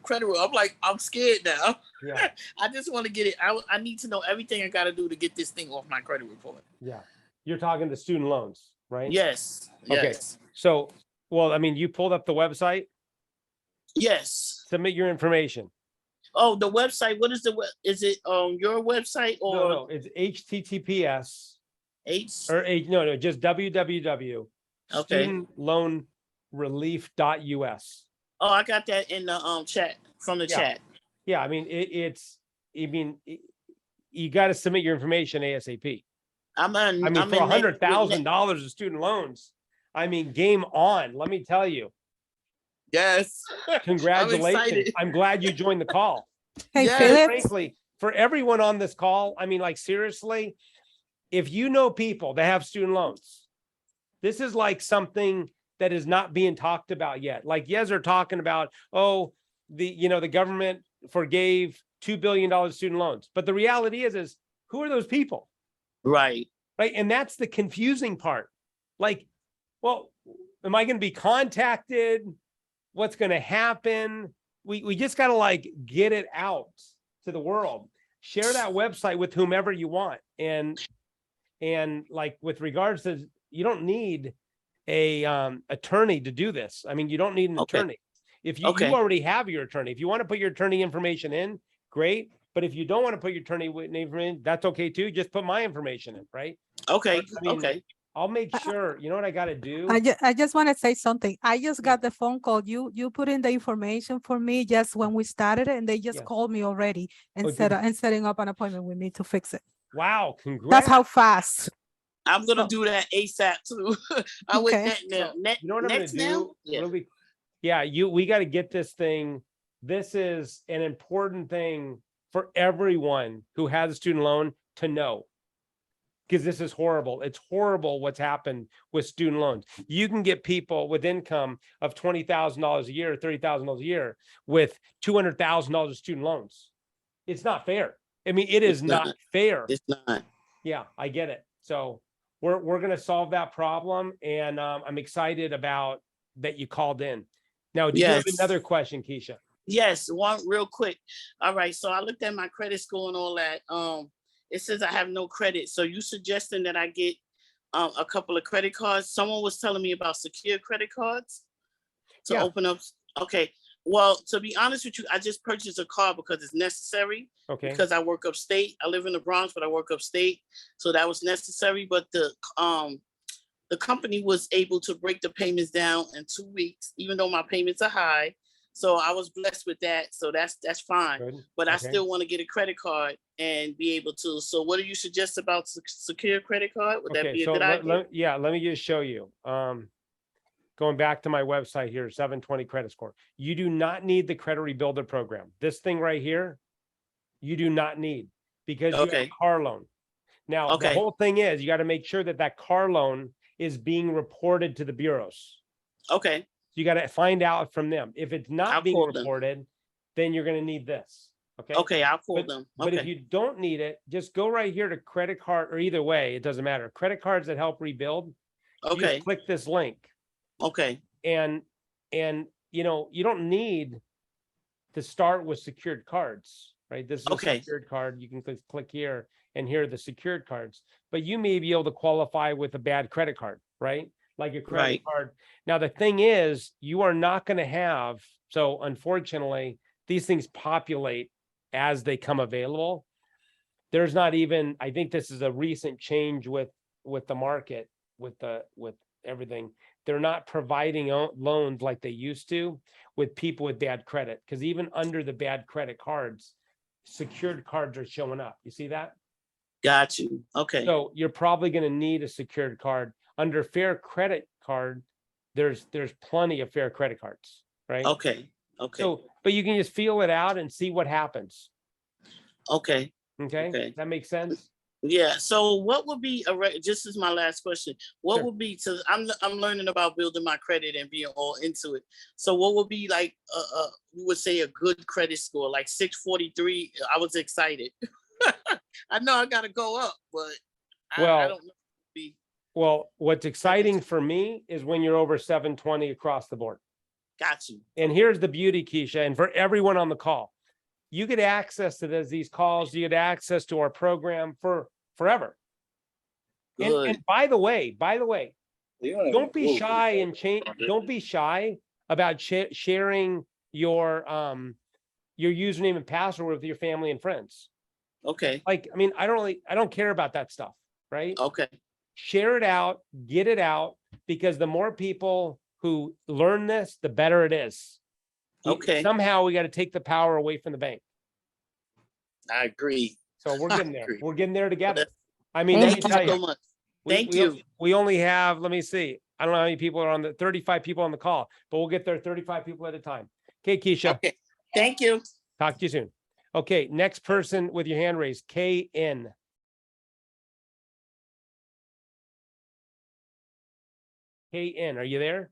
S8: credit report. I'm like, I'm scared now.
S1: Yeah.
S8: I just want to get it. I need to know everything I got to do to get this thing off my credit report.
S1: Yeah. You're talking the student loans, right?
S8: Yes.
S1: Okay.
S8: Yes.
S1: So, well, I mean, you pulled up the website,
S8: Yes.
S1: submit your information.
S8: Oh, the website. What is the web? Is it your website or
S1: No, it's HTTPS
S8: H?
S1: or no, just www.
S8: Okay.
S1: studentloanrelief.us.
S8: Oh, I got that in the chat from the
S1: Yeah.
S8: chat.
S1: Yeah. I mean, you got to submit your information ASAP.
S8: I'm in.
S1: I mean,
S8: I'm
S1: for
S8: in
S1: $100,000 of student loans, I mean, game on. Let me tell you,
S8: Yes.
S1: congratulations.
S8: excited.
S1: I'm glad you joined the call.
S3: Hey,
S8: Yes.
S3: Philip,
S1: Frankly, for everyone on this call, I mean, like, seriously, if you know people that have student loans, this is like something that is not being talked about yet. Like, yes, they're talking about, oh, the government forgave $2 billion student loans. But the reality is who are those people?
S8: Right.
S1: Right. And that's the confusing part. Like, well, am I going to be contacted? What's going to happen? We just got to like get it out to the world. Share that website with whomever you want. And like with regards to, you don't need a attorney to do this. I mean, you don't need an
S8: Okay.
S1: attorney. If you
S8: Okay.
S1: already have your attorney, if you want to put your attorney information in, great. But if you don't want to put your attorney information, that's okay too. Just put my information in, right?
S8: Okay.
S1: But, I mean,
S8: Okay.
S1: I'll make sure. You know what I got to do?
S3: I just want to say something. I just got the phone call. You put in the information for me just when we started it, and they just
S1: Yeah.
S3: called me already and
S1: Oh,
S3: set
S1: did-
S3: and setting up an appointment with me to fix it.
S1: Wow, congrats.
S3: That's how fast.
S8: I'm gonna
S1: Oh.
S8: do that ASAP too. I went
S3: Okay.
S8: net now. Net,
S1: You know what I'm
S8: next
S1: gonna
S8: now?
S1: do?
S8: Yeah.
S1: Really? Yeah, we got to get this thing. This is an important thing for everyone who has a student loan to know. Because this is horrible. It's horrible what's happened with student loans. You can get people with income of $20,000 a year, $30,000 a year with $200,000 of student loans. It's not fair. I mean, it is
S8: It's
S1: not
S8: not.
S1: fair.
S8: It's not.
S1: Yeah, I get it. So we're gonna solve that problem, and I'm excited about that you called in. Now, do you have
S8: Yes.
S1: another question, Keisha?
S8: Yes, one real quick. All right, so I looked at my credit score and all that. It says I have no credit. So you suggesting that I get a couple of credit cards? Someone was telling me about secure credit cards to
S1: Yeah.
S8: open up. Okay. Well, to be honest with you, I just purchased a card because it's necessary.
S1: Okay.
S8: Because I work upstate. I live in the Bronx, but I work upstate. So that was necessary. But the company was able to break the payments down in 2 weeks, even though my payments are high. So I was blessed with that. So that's fine.
S1: Good.
S8: But I
S1: Okay.
S8: still want to get a credit card and be able to. So what do you suggest about secure credit card? Would that
S1: Okay,
S8: be a
S1: so
S8: good idea?
S1: let me just show you. Going back to my website here, 720 credit score. You do not need the credit rebuilder program. This thing right here, you do not need because you have
S8: Okay.
S1: a car loan. Now, the
S8: Okay.
S1: whole thing is you got to make sure that that car loan is being reported to the bureaus.
S8: Okay.
S1: You got to find out from them. If it's not
S8: I'll
S1: being
S8: call them.
S1: reported, then you're going to need this. Okay.
S8: Okay. I'll call
S1: But,
S8: them.
S1: but if
S8: Okay.
S1: you don't need it, just go right here to credit card, or either way, it doesn't matter. Credit cards that help rebuild. You just
S8: Okay.
S1: click this link,
S8: Okay.
S1: and you don't need to start with secured cards, right? This is
S8: Okay.
S1: a secured card. You can click here, and here are the secured cards. But you may be able to qualify with a bad credit card, right? Like a credit
S8: Right.
S1: card. Now, the thing is, you are not going to have, so unfortunately, these things populate as they come available. There's not even, I think this is a recent change with the market, with everything. They're not providing loans like they used to with people with bad credit, because even under the bad credit cards, secured cards are showing up. You see that?
S8: Got you. Okay.
S1: So you're probably going to need a secured card. Under Fair Credit Card, there's plenty of Fair Credit Cards, right?
S8: Okay. Okay.
S1: So, but you can just feel it out and see what happens.
S8: Okay.
S1: Okay,
S8: Okay.
S1: that makes sense.
S8: Yeah. So what would be just as my last question, what
S1: Sure.
S8: would be I'm learning about building my credit and being all into it. So what would be like we would say a good credit score, like 643? I was excited. I know I gotta go up, but I
S1: Well,
S8: don't know.
S1: Well, what's exciting for me is when you're over 720 across the board.
S8: Got you.
S1: And here's the beauty, Keisha, and for everyone on the call, you get access to these calls, you get access to our program for forever.
S8: Good.
S1: And by the way, don't be shy and change. Don't be shy about sharing your username and password with your family and friends.
S8: Okay.
S1: Like, I mean, I don't care about that stuff, right?
S8: Okay.
S1: Share it out, get it out, because the more people who learn this, the better it is.
S8: Okay.
S1: Somehow we got to take the power away from the bank.
S8: I agree.
S1: So we're getting there.
S8: agree.
S1: We're getting there together. I
S2: Thank
S1: mean, let me
S8: Thank you
S1: tell
S8: so
S1: you,
S8: much.
S1: we-
S8: Thank
S1: we-
S8: you.
S1: We only have, let me see. I don't know how many people are on the 35 people on the call, but we'll get there 35 people at a time. Okay, Keisha,
S8: Okay. Thank you.
S1: talk to you soon. Okay, next person with your hand raised, KN. KN, are you there?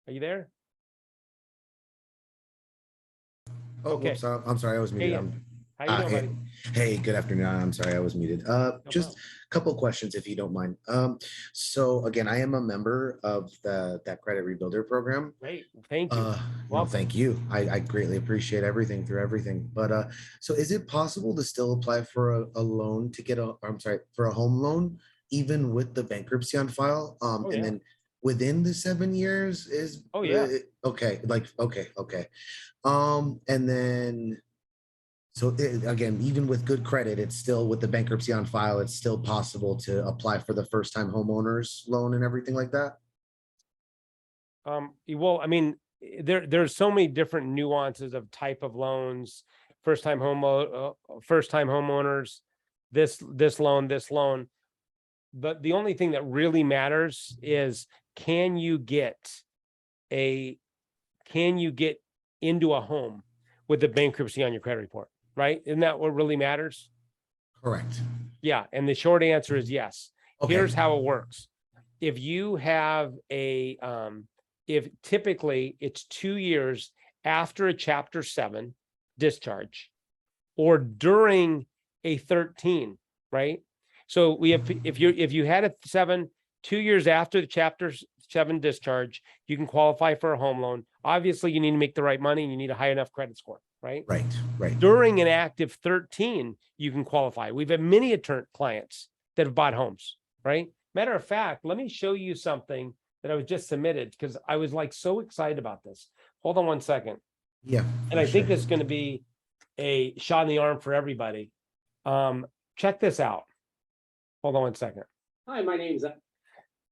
S1: Are you there?
S9: Oh,
S1: Okay.
S9: whoops, I'm sorry, I was muted.
S1: Hey, How you doing, buddy?
S9: Hey, good afternoon. I'm sorry, I was muted. Just
S1: problem.
S9: a couple questions, if you don't mind. So again, I am a member of that credit rebuilder program.
S1: Great, thank you.
S9: No,
S1: Welcome.
S9: thank you. I greatly appreciate everything through everything. But so is it possible to still apply for a loan to get for a home loan, even with the bankruptcy on file?
S1: Oh,
S9: And
S1: yeah.
S9: then within the 7 years is
S1: Oh, yeah.
S9: Okay, okay. And then so again, even with good credit, it's still with the bankruptcy on file, it's still possible to apply for the first time homeowners loan and everything like that.
S1: Well, I mean, there's so many different nuances of type of loans, first time homeowners, this loan. But the only thing that really matters is, can you get into a home with the bankruptcy on your credit report, right? Isn't that what really matters?
S9: Correct.
S1: Yeah, and the short answer is yes.
S9: Okay.
S1: Here's how it works. If you have if typically it's 2 years after a Chapter 7 discharge or during a 13, right? So we have, if you had a 2 years after the Chapter 7 discharge, you can qualify for a home loan. Obviously, you need to make the right money and you need a high enough credit score, right?
S9: Right.
S1: During an active 13, you can qualify. We've had many clients that have bought homes, right? Matter of fact, let me show you something that I was just submitted because I was like so excited about this. Hold on one second.
S9: Yeah.
S1: And I think this is going to be a shot in the arm for everybody. Check this out. Hold on one second. Hi, my name's.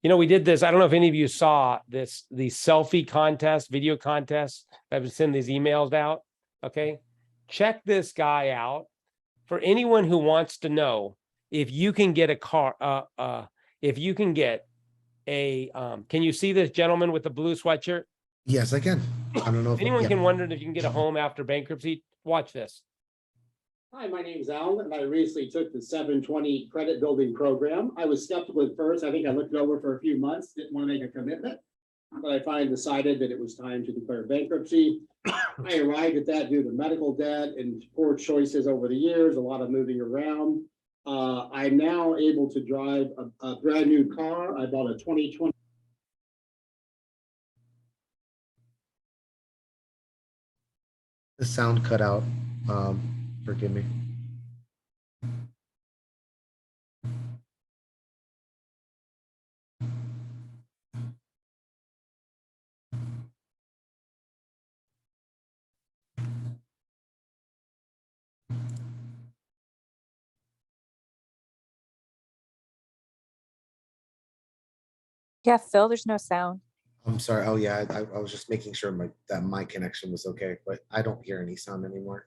S1: We did this. I don't know if any of you saw the selfie contest, video contest. I've been sending these emails out. Okay. Check this guy out. For anyone who wants to know if you can get a car, if you can get can you see this gentleman with the blue sweatshirt?
S9: Yes, I can. I don't know if
S1: Anyone
S9: yeah.
S1: can wonder if you can get a home after bankruptcy. Watch this.
S10: Hi, my name's Alan, and I recently took the 720 credit building program. I was skeptical at first. I think I looked it over for a few months, didn't want to make a commitment, but I finally decided that it was time to declare bankruptcy. I arrived at that due to medical debt and poor choices over the years, a lot of moving around. I'm now able to drive a brand new car. I bought a 2020.
S9: The sound cut out. Forgive me.
S2: Yeah, Phil, there's no sound.
S9: I'm sorry. Oh yeah, I was just making sure that my connection was okay, but I don't hear any sound anymore.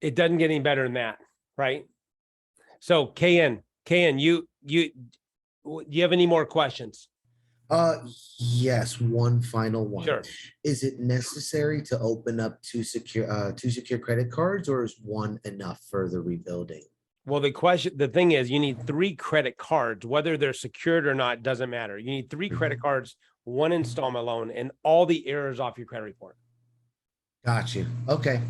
S1: It doesn't get any better than that, right? So KN, do you have any more questions?
S9: Yes, one final one.
S1: Sure.
S9: Is it necessary to open up two secure credit cards, or is one enough for the rebuilding?
S1: Well, the thing is, you need 3 credit cards, whether they're secured or not, doesn't matter. You need 3 credit cards, 1 installment loan, and all the errors off your credit report.
S9: Got you. Okay.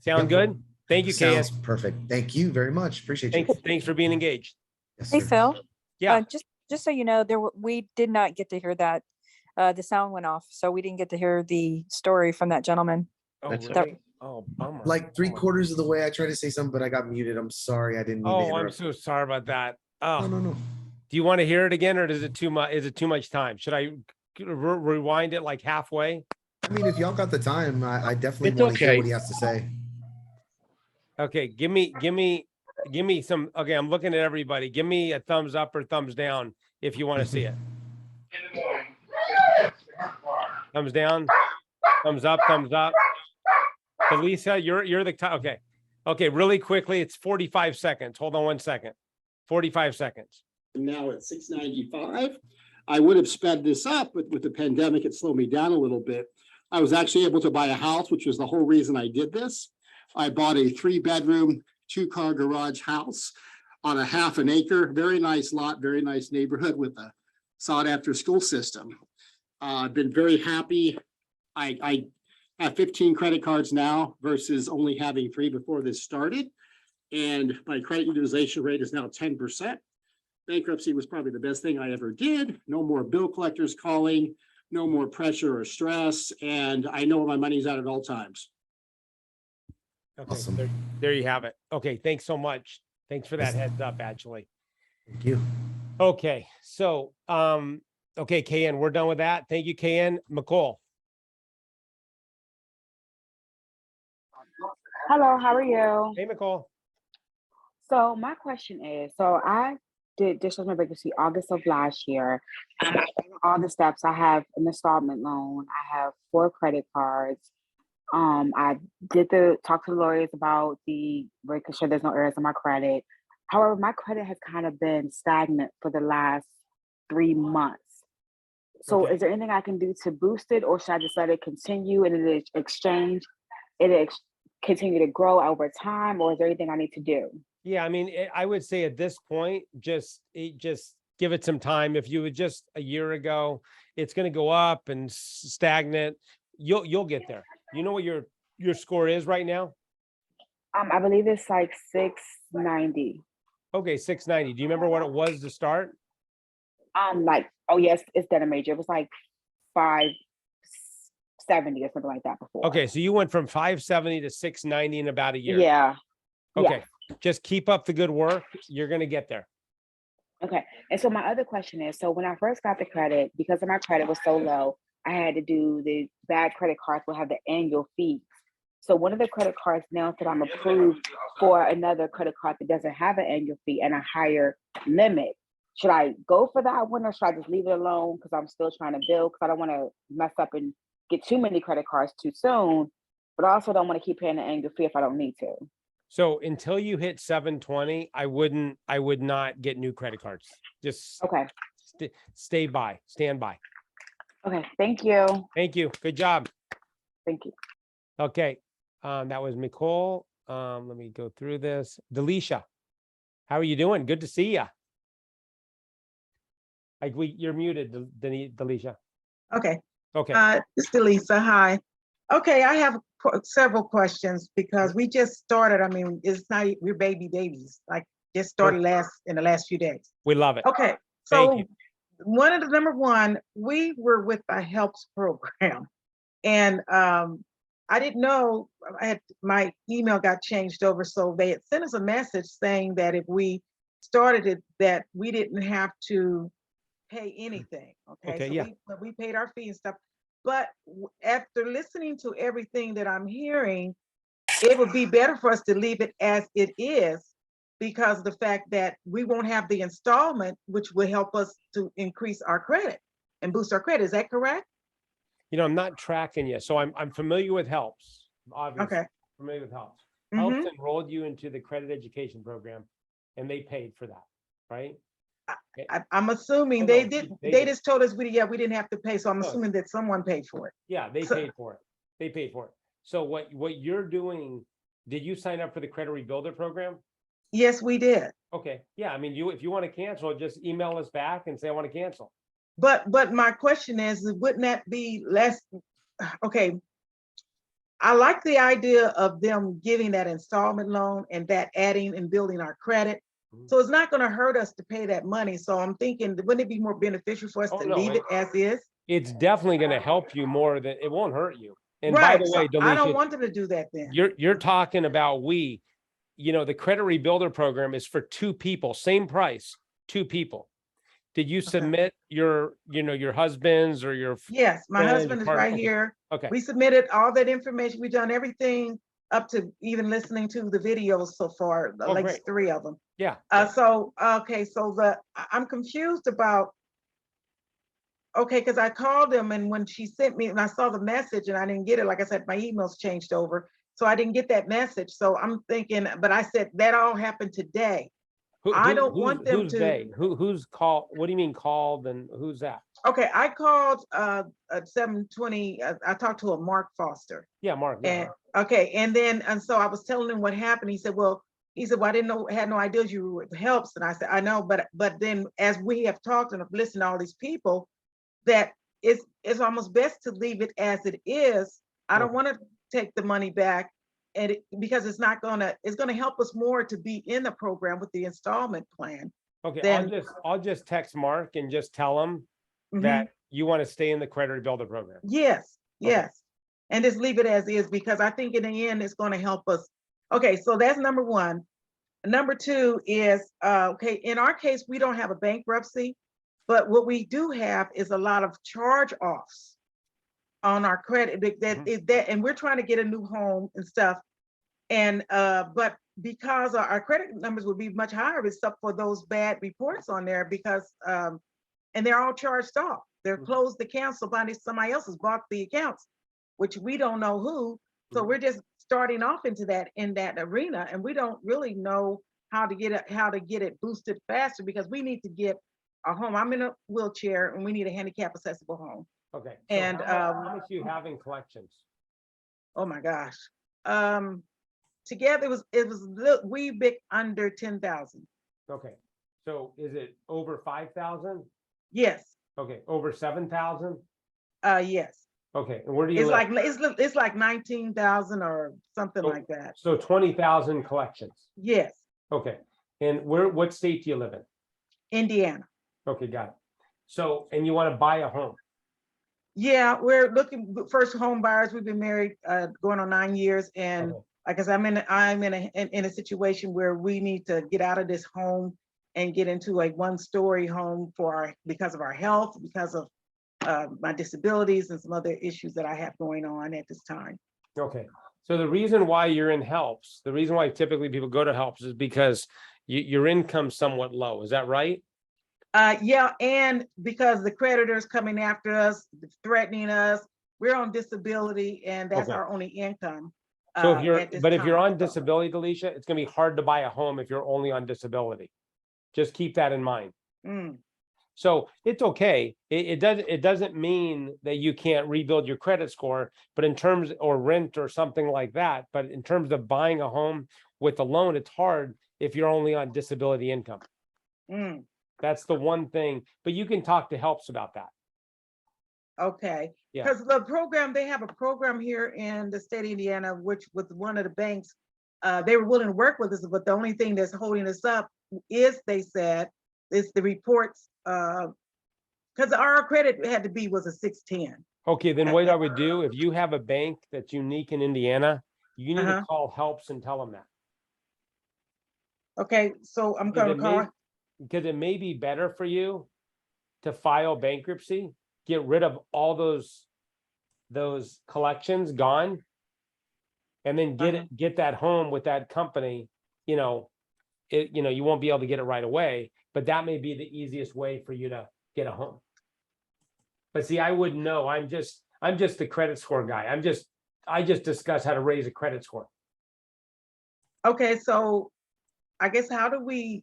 S1: Sound
S9: Yep.
S1: good? Thank you, KN.
S9: Sounds perfect. Thank you very much. Appreciate you.
S1: Thanks for being engaged.
S9: Yes,
S2: Hey,
S9: sir.
S2: Phil.
S1: Yeah.
S2: Just so you know, we did not get to hear that. The sound went off, so we didn't get to hear the story from that gentleman.
S1: Oh,
S6: That's
S1: really? Oh, bummer.
S9: Like
S1: Bummer.
S9: 3/4 of the way, I tried to say something, but I got muted. I'm sorry. I didn't mean to
S1: Oh, I'm
S9: interrupt.
S1: so sorry about that.
S9: No,
S1: Oh,
S9: no.
S1: do you want to hear it again, or is it too much time? Should I rewind it like halfway?
S9: I mean, if y'all got the time, I definitely
S6: It's
S9: want to hear
S6: okay.
S9: what he has to say.
S1: Okay, give me some. Okay, I'm looking at everybody. Give me a thumbs up or thumbs down if you want to see it. Thumbs down, thumbs up, thumbs up. Elisa, you're the top. Okay. Okay, really quickly, it's 45 seconds. Hold on 1 second. 45 seconds.
S10: Now at 695. I would have sped this up, but with the pandemic, it slowed me down a little bit. I was actually able to buy a house, which was the whole reason I did this. I bought a 3-bedroom, 2-car garage house on a half an acre, very nice lot, very nice neighborhood with a sought after school system. I've been very happy. I have 15 credit cards now versus only having 3 before this started. And my credit utilization rate is now 10%. Bankruptcy was probably the best thing I ever did. No more bill collectors calling, no more pressure or stress, and I know where my money's at all times.
S1: Okay,
S9: Awesome.
S1: there you have it. Okay, thanks so much. Thanks for that
S9: Yes.
S1: heads up, actually.
S9: Thank you.
S1: Okay, so, okay, KN, we're done with that. Thank you, KN. McCall.
S11: Hello, how are you?
S1: Hey, McCall.
S11: So my question is, so I did discharge bankruptcy August of last year. I followed all the steps. I have an installment loan. I have 4 credit cards. I did talk to the lawyers about making sure there's no errors in my credit. However, my credit has kind of been stagnant for the last 3 months. So
S1: Okay.
S11: is there anything I can do to boost it, or should I just let it continue and continue to grow over time, or is there anything I need to do?
S1: Yeah, I mean, I would say at this point, just give it some time. If you would just a year ago, it's going to go up and stagnant. You'll get there. You know what your score is right now?
S11: I believe it's like 690.
S1: Okay, 690. Do you remember what it was to start?
S11: Oh yes, it's done a major. It was like 570 or something like that before.
S1: Okay, so you went from 570 to 690 in about a year.
S11: Yeah.
S1: Okay, just keep up the good work. You're going to get there.
S11: Okay. And so my other question is, so when I first got the credit, because of my credit was so low, I had to do the bad credit cards will have the annual fees. So one of the credit cards now said I'm approved for another credit card that doesn't have an annual fee and a higher limit. Should I go for that one, or should I just leave it alone because I'm still trying to build, because I don't want to mess up and get too many credit cards too soon, but I also don't want to keep paying the annual fee if I don't need to.
S1: So until you hit 720, I would not get new credit cards. Just
S11: Okay.
S1: stand by.
S11: Okay. Thank you.
S1: Thank you. Good job.
S11: Thank you.
S1: Okay. That was Nicole. Let me go through this. Delisha, how are you doing? Good to see you. You're muted, Delisha.
S12: Okay,
S1: Okay.
S12: this is Lisa. Hi. Okay, I have several questions because we just started. I mean, it's not, we're babies, like just started in the last few days.
S1: We love it.
S12: Okay,
S1: Thank
S12: so
S1: you.
S12: number one, we were with the HELPS program, and I didn't know, my email got changed over, so they had sent us a message saying that if we started it, that we didn't have to pay anything, okay?
S1: Okay,
S12: So
S1: yeah.
S12: we paid our fee and stuff, but after listening to everything that I'm hearing, it would be better for us to leave it as it is, because of the fact that we won't have the installment, which will help us to increase our credit and boost our credit. Is that correct?
S1: You know, I'm not tracking you, so I'm familiar with Helps, obviously.
S12: Okay.
S1: Familiar with Helps.
S12: Mhm.
S1: Helps enrolled you into the credit education program, and they paid for that, right?
S12: I'm assuming
S1: Oh,
S12: they
S1: no,
S12: did,
S1: they
S12: they
S1: did.
S12: just told us we didn't have to pay, so I'm
S1: No.
S12: assuming that someone paid for it.
S1: Yeah, they
S12: So-
S1: paid for it. They paid for it. So what you're doing, did you sign up for the credit rebuilder program?
S12: Yes, we did.
S1: Okay, yeah, I mean, if you want to cancel, just email us back and say, I want to cancel.
S12: But my question is, wouldn't that be less, okay. I like the idea of them giving that installment loan and that adding and building our credit.
S1: Mhm.
S12: So it's not gonna hurt us to pay that money. So I'm thinking, wouldn't it be more beneficial for us
S1: Oh,
S12: to
S1: no,
S12: leave it as is?
S1: It's definitely going to help you more than it won't hurt you. And by
S12: Right,
S1: the
S12: so
S1: way,
S12: I don't
S1: Delisha,
S12: want them to do that then.
S1: you're talking about the credit rebuilder program is for two people, same price, two people. Did you submit your husband's or your?
S12: Yes, my
S1: friend, your
S12: husband is
S1: partner?
S12: right
S1: Okay.
S12: here.
S1: Okay,
S12: We submitted all that information. We've done everything up to even listening to the videos so far,
S1: Oh,
S12: like
S1: great.
S12: 3 of them.
S1: yeah.
S12: So, okay, so I'm confused about, okay, because I called them and when she sent me, and I saw the message and I didn't get it, like I said, my emails changed over. So I didn't get that message. So I'm thinking, but I said, that all happened today. I don't want them
S1: Who's
S12: to-
S1: they? Who's called? What do you mean called and who's that?
S12: Okay, I called at 7:20, I talked to a Mark Foster.
S1: Yeah, Mark. Yeah.
S12: And okay, and so I was telling him what happened. He said, well, I didn't know, had no idea you were with Helps. And I said, I know, but then as we have talked and have listened to all these people, that it's almost best to leave it as it is. I don't
S1: Okay.
S12: want to take the money back, and because it's gonna help us more to be in the program with the installment plan.
S1: Okay,
S12: Then-
S1: I'll just text Mark and just tell him
S12: Mhm.
S1: that you want to stay in the credit rebuilder program.
S12: Yes,
S1: Okay.
S12: yes. And just leave it as is, because I think in the end, it's gonna help us. Okay, so that's number one. Number two is, okay, in our case, we don't have a bankruptcy, but what we do have is a lot of charge offs on our credit and we're trying to get a new home and stuff. And, but because our credit numbers would be much higher, except for those bad reports on there, because, and they're all charged off. They're closed accounts, somebody else has bought the accounts, which we don't know who. So we're just starting off in that arena, and we don't really know how to get it boosted faster, because we need to get a home. I'm in a wheelchair and we need a handicap accessible home.
S1: Okay. So
S12: And,
S1: how much do you have in collections?
S12: Oh my gosh. Together it was wee bit under 10,000.
S1: Okay. So is it over 5,000?
S12: Yes,
S1: Okay, over 7,000?
S12: yes.
S1: Okay, and where do you
S12: It's
S1: live?
S12: like, it's like 19,000 or something
S1: Oh.
S12: like that.
S1: So 20,000 collections.
S12: Yes,
S1: Okay, and what state do you live in?
S12: Indiana.
S1: Okay, got it. So, and you want to buy a home?
S12: Yeah, we're looking first home buyers. We've been married going on 9 years, and
S1: Okay.
S12: like I said, I'm in a situation where we need to get out of this home and get into a 1-story home because of our health, because of my disabilities and some other issues that I have going on at this time.
S1: Okay, so the reason why you're in Helps, the reason why typically people go to Helps is because your income's somewhat low. Is that right?
S12: Yeah, and because the creditors coming after us, threatening us, we're on disability, and that's
S1: Okay.
S12: our only income.
S1: So if
S12: at this
S1: if you're
S12: time.
S1: on disability, Delisha, it's gonna be hard to buy a home if you're only on disability. Just keep that in mind.
S12: Mm,
S1: So it's okay. It doesn't mean that you can't rebuild your credit score, but in terms, or rent or something like that, but in terms of buying a home with a loan, it's hard if you're only on disability income.
S12: mm,
S1: That's the one thing, but you can talk to Helps about that.
S12: okay.
S1: Yeah.
S12: Because the program, they have a program here in the state of Indiana, which with one of the banks, they were willing to work with us, but the only thing that's holding us up is, they said, is the reports, because our credit was a 610.
S1: Okay, then what I would do, if you have a bank that's unique in Indiana, you need to
S12: Uh-huh.
S1: call Helps and tell them that.
S12: Okay, so I'm
S1: Because
S12: gonna
S1: it may,
S12: call,
S1: because it may be better for you to file bankruptcy, get rid of all those collections gone. And then get that home with that company, you know, you won't be able to get it right away, but that may be the easiest way for you to get a home. But see, I wouldn't know. I'm just the credit score guy. I just discuss how to raise a credit score.
S12: okay, so I guess how do we?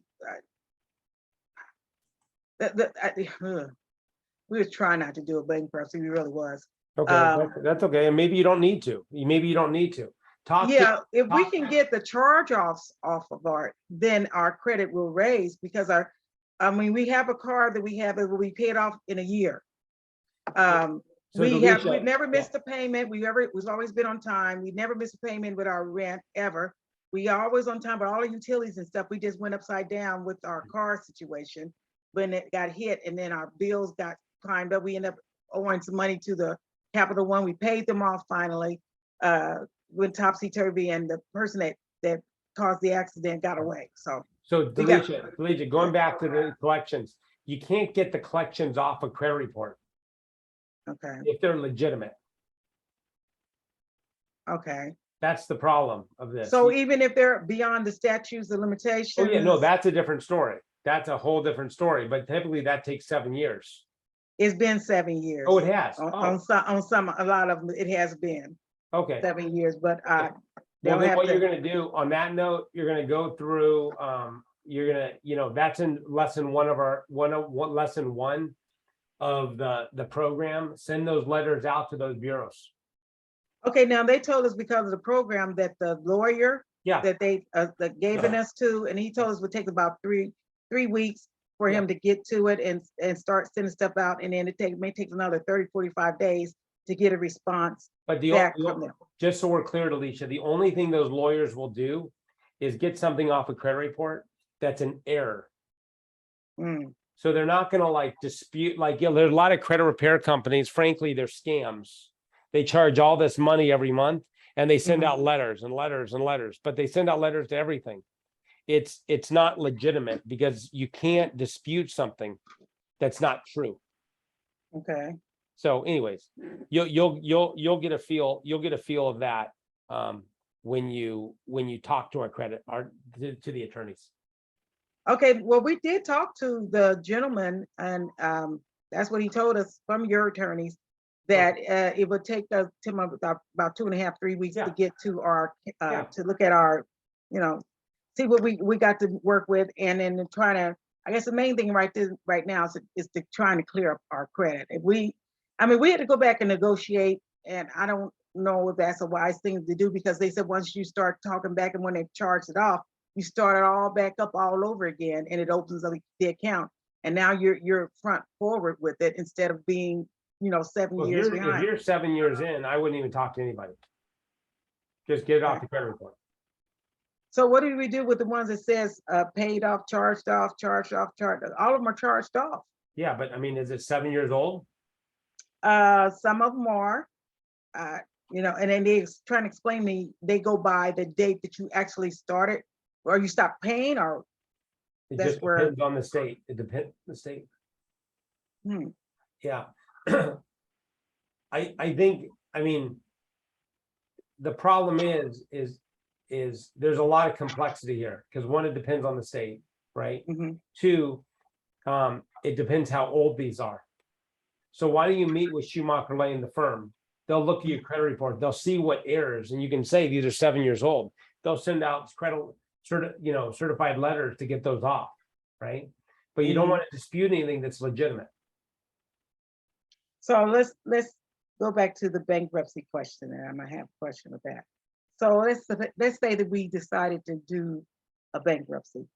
S12: We was trying not to do a bankruptcy, we really was.
S1: Okay, that's okay. And maybe you don't need to. Maybe you don't need to.
S12: Yeah, if we can get the charge-offs off of then our credit will raise because I mean, we have a car that we have that will be paid off in a year. We've never missed a payment. We've always been on time. We never missed a payment with our rent ever. We always on time, but all the utilities and stuff, we just went upside down with our car situation when it got hit and then our bills got climbed up. We ended up owing some money to the Capital One. We paid them off finally. Went topsy-turvy and the person that caused the accident got away. So
S1: Delicia, going back to the collections, you can't get the collections off a credit report
S12: okay,
S1: if they're legitimate.
S12: okay.
S1: That's the problem of this.
S12: So even if they're beyond the statutes of limitations.
S1: Oh yeah, no, that's a different story. That's a whole different story, but typically that takes 7 years.
S12: It's been 7 years.
S1: Oh, it has.
S12: On some, a lot of them, it has been
S1: Okay.
S12: 7 years, but
S1: Well,
S12: they'll
S1: then
S12: have
S1: what
S12: to-
S1: you're gonna do on that note, you're gonna go through, you're gonna, that's in lesson one of the program. Send those letters out to those bureaus.
S12: Okay, now they told us because of the program that the lawyer
S1: Yeah.
S12: that they that gave us to, and he told us would take about three weeks for him to get to it and start sending stuff out, and then it may take another 30, 45 days to get a response
S1: But
S12: back from them.
S1: just so we're clear, Alicia, the only thing those lawyers will do is get something off a credit report that's an error.
S12: Mm.
S1: So they're not gonna like dispute, like, there's a lot of credit repair companies, frankly, they're scams. They charge all this money every month and they send out letters and letters and letters, but they send out letters to everything. It's not legitimate because you can't dispute something that's not true.
S12: Okay.
S1: So anyways, you'll get a feel of that when you talk to our to the attorneys.
S12: Okay, well, we did talk to the gentleman, and that's what he told us from your attorneys, that it would take us about 2.5, 3 weeks to get to our, to look at our, see what we got to work with, and then trying to, I guess the main thing right now is to trying to clear up our credit. We had to go back and negotiate, and I don't know if that's a wise thing to do, because they said once you start talking back and when they charge it off, you start it all back up all over again, and it opens up the account. And now you're front forward with it instead of being, 7 years behind.
S1: If you're 7 years in, I wouldn't even talk to anybody. Just get it off the credit report.
S12: So what do we do with the ones that says paid off, charged off, charged off, charged? All of them are charged off.
S1: Yeah, but I mean, is it 7 years old?
S12: Some of them are, and then they trying to explain to me, they go by the date that you actually started or you stopped paying, or
S1: It
S12: that's
S1: just
S12: where.
S1: depends on the state. It depends on the state. Yeah. I think, the problem is there's a lot of complexity here, because one, it depends on the state, right? Two, it depends how old these are. So why don't you meet with Schumacher Lane, the firm? They'll look at your credit report, they'll see what errors, and you can say these are 7 years old. They'll send out certified letters to get those off, right? But you don't want to dispute anything that's legitimate.
S12: So let's go back to the bankruptcy question, and I might have a question with that. So let's say that we decided to do a bankruptcy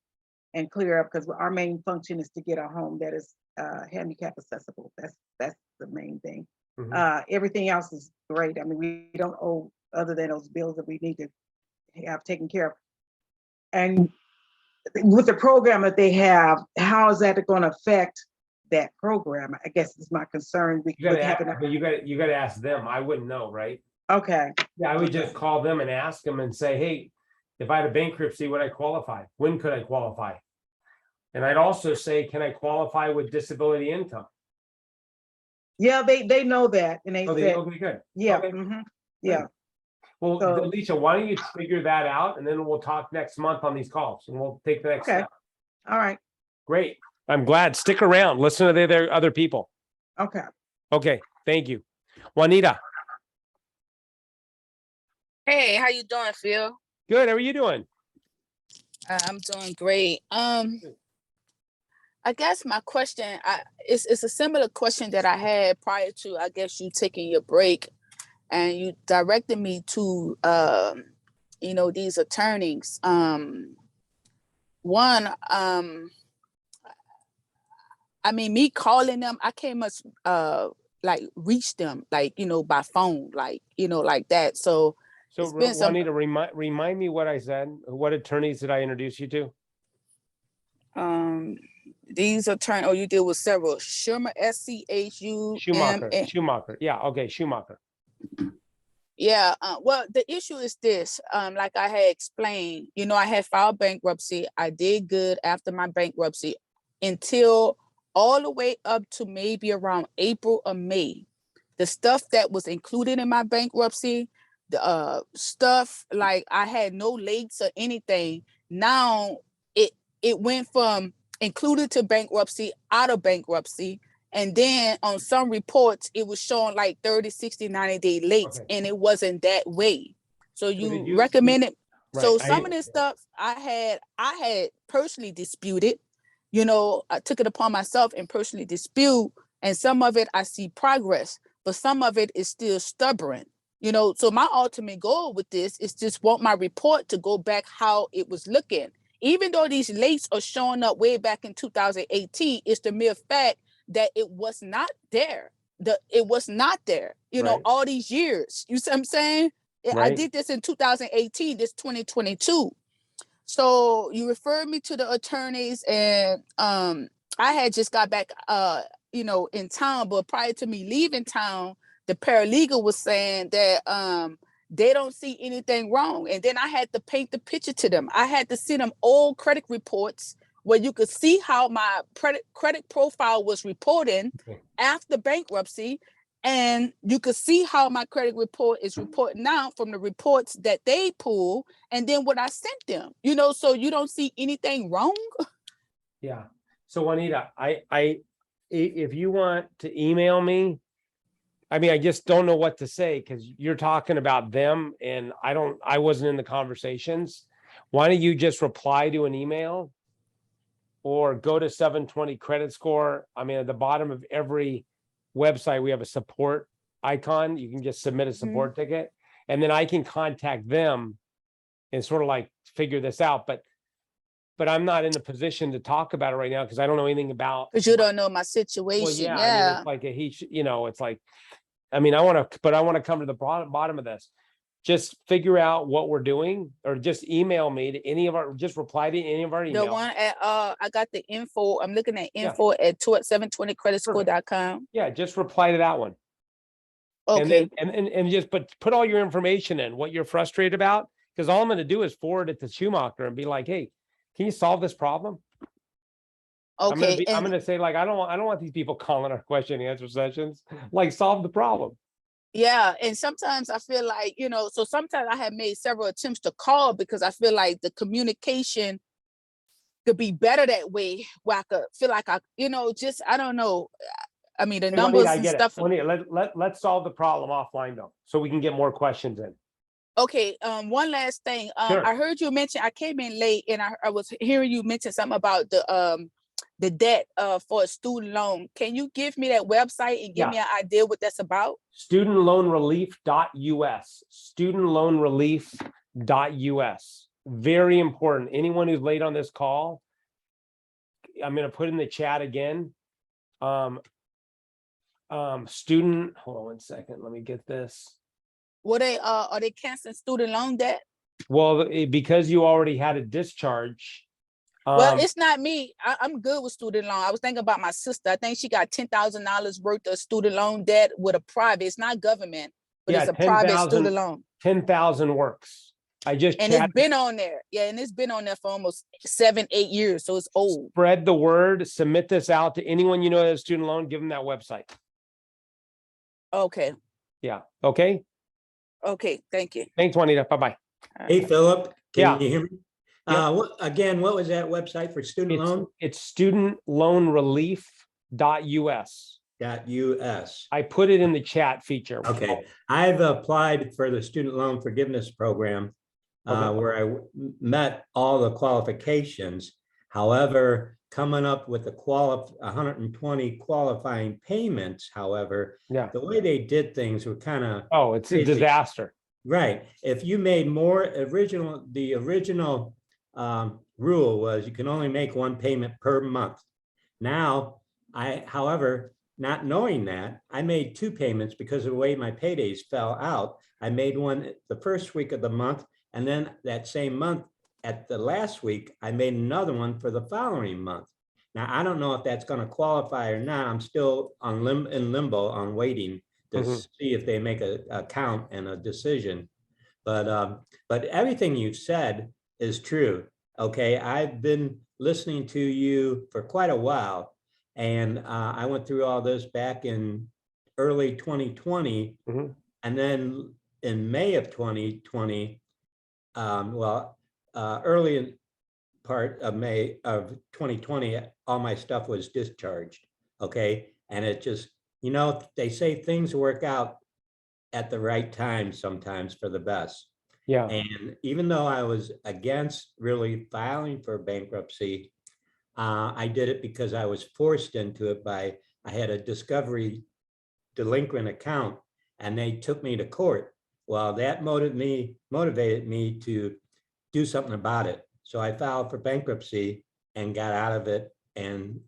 S12: and clear up, because our main function is to get a home that is handicap accessible. That's the main thing. Everything else is great. We don't owe other than those bills that we need to have taken care of. And with the program that they have, how is that going to affect that program. I guess is my concern.
S1: You gotta, but you gotta ask them. I wouldn't know, right?
S12: Okay,
S1: Yeah, I would just call them and ask them and say, hey, if I had a bankruptcy, would I qualify? When could I qualify? And I'd also say, can I qualify with disability income?
S12: yeah, they know that, and they
S1: Oh,
S12: said,
S1: okay, good.
S12: yeah,
S1: Okay.
S12: yeah.
S1: Well,
S12: So-
S1: Alicia, why don't you figure that out and then we'll talk next month on these calls and we'll take the next
S12: Okay.
S1: step.
S12: All right,
S1: Great. I'm glad. Stick around. Listen to the other people.
S12: okay.
S1: Okay, thank you. Juanita,
S13: Hey, how you doing, Phil?
S1: good. How are you doing?
S13: I'm doing great. I guess my question, it's a similar question that I had prior to, I guess, you taking your break, and you directed me to, these attorneys. One, I mean, me calling them, I can't much like reach them, like, by phone, like, like that. So
S1: So
S13: it's been some,
S1: Juanita, remind me what I said. What attorneys did I introduce you to?
S13: these attorneys, oh, you deal with several. Schumer,
S1: Schumacher.
S13: SCHUM.
S1: Schumacher. Yeah, okay, Schumacher.
S13: Yeah, well, the issue is this, like I had explained, I had filed bankruptcy. I did good after my bankruptcy until all the way up to maybe around April or May. The stuff that was included in my bankruptcy, the stuff like I had no lates or anything. Now it went from included to bankruptcy, out of bankruptcy. And then on some reports, it was showing like 30, 60, 90-day late,
S1: Okay.
S13: and it wasn't that way. So
S1: did
S13: you
S1: you-
S13: recommended.
S1: Right,
S13: So some of this stuff I had personally disputed. I took it upon myself and personally dispute, and some of it I see progress, but some of it is still stubborn. So my ultimate goal with this is just want my report to go back how it was looking. Even though these lates are showing up way back in 2018, it's the mere fact that it was not there. It was not there,
S1: Right.
S13: all these years. You see what I'm saying? I
S1: Right.
S13: did this in 2018, this 2022. So you referred me to the attorneys, and I had just got back in town, but prior to me leaving town, the paralegal was saying that they don't see anything wrong. And then I had to paint the picture to them. I had to send them old credit reports where you could see how my credit profile was reporting after bankruptcy. And you could see how my credit report is reporting now from the reports that they pull and then what I sent them, so you don't see anything wrong.
S1: Yeah. So Juanita, if you want to email me, I mean, I just don't know what to say because you're talking about them and I wasn't in the conversations. Why don't you just reply to an email or go to 720 credit score? I mean, at the bottom of every website, we have a support icon. You can just submit a support ticket and then I can contact them and sort of like figure this out. But I'm not in a position to talk about it right now because I don't know anything about.
S13: Because you don't know my situation.
S1: Well, yeah,
S13: Yeah.
S1: I mean, it's like it's like, I mean, I want to come to the bottom of this. Just figure out what we're doing, or just email me to just reply to any of our emails.
S13: The one at I got the info. I'm looking at info at 720creditscore.com.
S1: Yeah, just reply to that one.
S13: Okay.
S1: And just put all your information in, what you're frustrated about, because all I'm going to do is forward it to Schumacher and be like, hey, can you solve this problem?
S13: Okay.
S1: I'm gonna say, like, I don't want these people calling our question and answer sessions. Like, solve the problem.
S13: Yeah, and sometimes I feel like, so sometimes I have made several attempts to call because I feel like the communication could be better that way, where I could feel like I don't know. I mean, the
S1: Hey,
S13: numbers
S1: Juanita, I
S13: and
S1: get
S13: stuff.
S1: it. Juanita, let's solve the problem offline though, so we can get more questions in.
S13: Okay, one last thing.
S1: Sure.
S13: I heard you mention, I came in late and I was hearing you mention something about the debt for a student loan. Can you give me that website and give me an idea what that's about?
S1: Studentloanrelief.us. Studentloanrelief.us. Very important. Anyone who's late on this call, I'm going to put in the chat again. Hold on 1 second. Let me get this.
S13: What are they canceling student loan debt?
S1: Well, because you already had a discharge,
S13: Well,
S1: Um,
S13: it's not me. I'm good with student loan. I was thinking about my sister. I think she got $10,000 worth of student loan debt with a private. It's not government, but
S1: yeah,
S13: it's a private student loan.
S1: 10,000 works. I just
S13: And it's
S1: chatted.
S13: been on there. Yeah, and it's been on there for almost 7, 8 years. So it's old.
S1: Spread the word, submit this out to anyone you know that has a student loan, give them that website.
S13: Okay.
S1: Yeah, okay?
S13: Okay. Thank you.
S1: Thanks, Juanita. Bye-bye.
S14: Hey, Philip,
S1: Yeah.
S14: can you hear me?
S1: Yep.
S14: What was that website for student loan?
S1: It's studentloanrelief.us.
S14: .us.
S1: I put it in the chat feature.
S14: Okay, I've applied for the student loan forgiveness program
S1: Okay.
S14: where I met all the qualifications. However, coming up with the 120 qualifying payments, however,
S1: Yeah.
S14: the way they did things were kind of,
S1: Oh, it's a disaster.
S14: right. If you made more the original rule was you can only make one payment per month. Now, however, not knowing that, I made 2 payments because of the way my paydays fell out. I made one the first week of the month, and then that same month at the last week, I made another one for the following month. Now, I don't know if that's going to qualify or not. I'm still in limbo on waiting to see if they make a count and a decision. But everything you've said is true. Okay, I've been listening to you for quite a while. And I went through all this back in early 2020. And then in May of 2020, early in part of May of 2020, all my stuff was discharged. Okay. And it just, they say things work out at the right time sometimes for the best.
S1: Yeah.
S14: And even though I was against really filing for bankruptcy, I did it because I was forced into it I had a Discovery delinquent account and they took me to court. Well, that motivated me to do something about it. So I filed for bankruptcy and got out of it and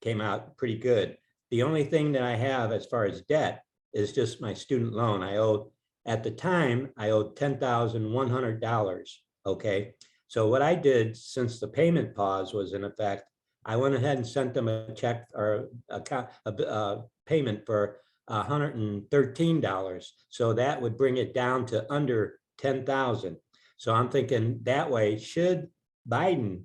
S14: came out pretty good. The only thing that I have as far as debt is just my student loan. At the time, I owed $10,100. Okay. So what I did since the payment pause was in effect, I went ahead and sent them a check or a payment for $113. So that would bring it down to under 10,000. So I'm thinking that way, should Biden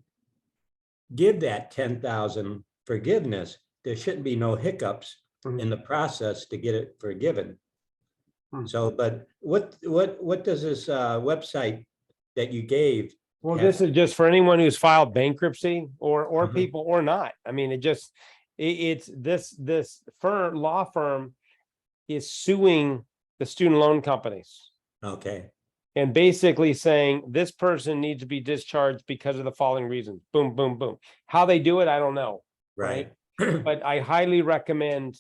S14: give that 10,000 forgiveness, there shouldn't be no hiccups in the process to get it forgiven. So, but what does this website that you gave?
S1: Well, this is just for anyone who's filed bankruptcy or people or not. I mean, it's this law firm is suing the student loan companies.
S14: Okay.
S1: And basically saying this person needs to be discharged because of the following reasons. Boom, boom, boom. How they do it, I don't know.
S14: Right.
S1: But I highly recommend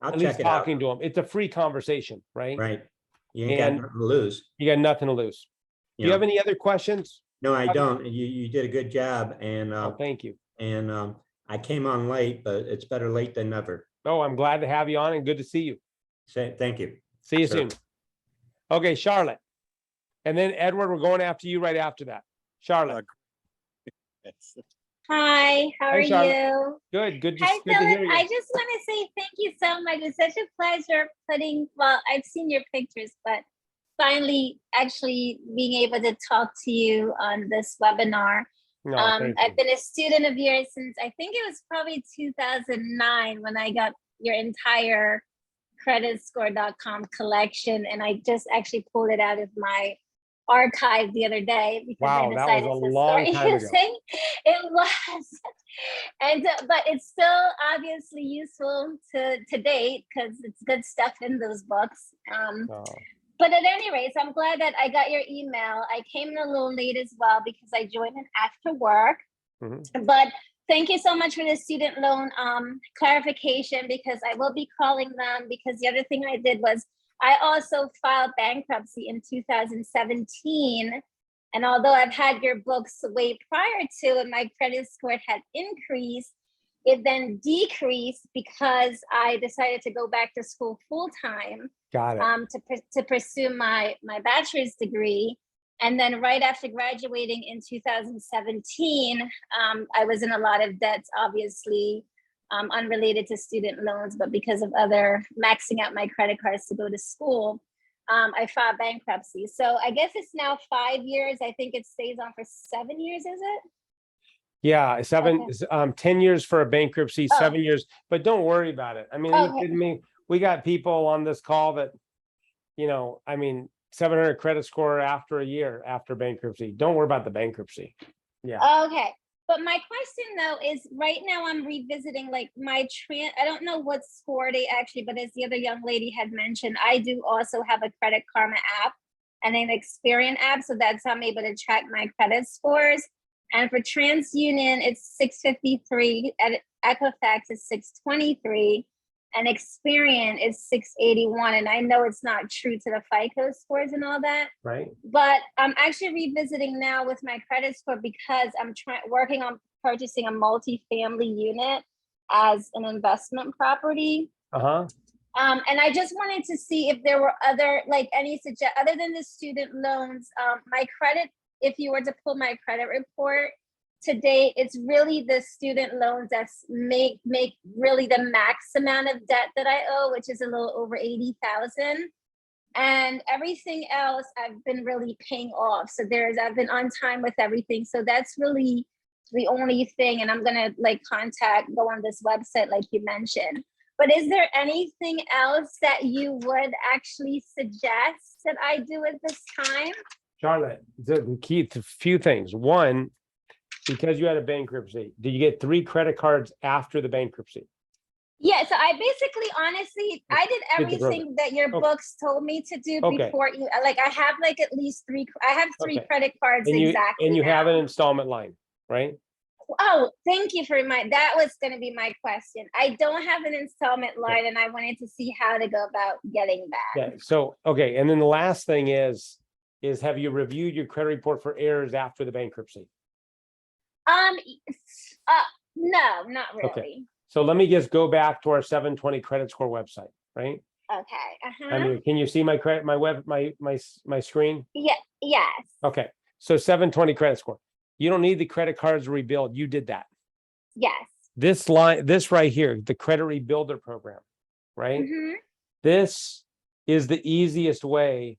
S1: at least talking to them. It's a free conversation, right?
S14: Right. You ain't got nothing to lose.
S1: You got nothing to lose. Do you have any other questions?
S14: No, I don't. You did a good job, and
S1: thank you.
S14: And I came on late, but it's better late than never.
S1: Oh, I'm glad to have you on and good to see you.
S14: Thank you.
S1: See you
S14: Sure.
S1: soon. Okay, Charlotte. And then Edward, we're going after you right after that. Charlotte.
S15: Hi, how are
S1: Charlotte.
S15: you?
S1: Good, good
S15: Hi,
S1: to hear
S15: Philip.
S1: you.
S15: I just want to say thank you so much. It's such a pleasure I've seen your pictures, but finally actually being able to talk to you on this webinar.
S1: No, thank
S15: I've
S1: you.
S15: been a student of yours since I think it was probably 2009 when I got your entire creditscore.com collection, and I just actually pulled it out of my archive the other day because
S1: Wow,
S15: I
S1: that
S15: decided
S1: was a
S15: to
S1: long
S15: start
S1: time ago.
S15: using. It was, and but it's still obviously useful to date because it's good stuff in those books.
S1: Oh.
S15: But at any rate, I'm glad that I got your email. I came in a little late as well because I joined in after work. But thank you so much for the student loan clarification, because I will be calling them, because the other thing I did was I also filed bankruptcy in 2017. And although I've had your books way prior to, and my credit score had increased, it then decreased because I decided to go back to school full time.
S1: Got it.
S15: To pursue my bachelor's degree. And then right after graduating in 2017, I was in a lot of debts, obviously, unrelated to student loans, but because of other maxing out my credit cards to go to school, I filed bankruptcy. So I guess it's now 5 years. I think it stays on for 7 years, is it?
S1: Yeah, 10 years for a bankruptcy,
S15: Oh.
S1: 7 years, but don't worry about it. I mean, are you
S15: Okay.
S1: kidding me? We got people on this call that, you know, I mean, 700 credit score after a year after bankruptcy. Don't worry about the bankruptcy. Yeah.
S15: Okay. But my question though is right now I'm revisiting like my I don't know what score they actually, but as the other young lady had mentioned, I do also have a Credit Karma app and an Experian app. So that's how I'm able to track my credit scores. And for TransUnion, it's 653, at Equifax is 623, and Experian is 681. And I know it's not true to the FICO scores and all that.
S1: Right.
S15: But I'm actually revisiting now with my credit score because I'm working on purchasing a multifamily unit as an investment property.
S1: Uh-huh.
S15: And I just wanted to see if there were other, like any other than the student loans, my credit, if you were to pull my credit report to date, it's really the student loans that make really the max amount of debt that I owe, which is a little over 80,000. And everything else I've been really paying off. So I've been on time with everything. So that's really the only thing. And I'm gonna go on this website like you mentioned. But is there anything else that you would actually suggest that I do at this time?
S1: Charlotte, the key to a few things. One, because you had a bankruptcy, did you get 3 credit cards after the bankruptcy?
S15: Yeah, so I basically, honestly, I did
S1: Did the
S15: everything that your books told me to do
S1: Okay.
S15: before you. Like I have at least 3. I have 3
S1: Okay.
S15: credit cards
S1: And
S15: exactly.
S1: you have
S15: now.
S1: an installment line, right?
S15: Oh, thank you for that was going to be my question. I don't have an installment line, and I wanted to see how to go about getting that.
S1: Yeah. So, okay. And then the last thing is have you reviewed your credit report for errors after the bankruptcy?
S15: No, not really.
S1: Okay. So let me just go back to our 720 credit score website, right?
S15: Okay.
S1: I mean, can you see my credit, my screen?
S15: Yeah. Yes.
S1: Okay. So 720 credit score. You don't need the credit cards to rebuild. You did that.
S15: Yes.
S1: This right here, the credit rebuilder program, right?
S15: Mm-hmm.
S1: This is the easiest way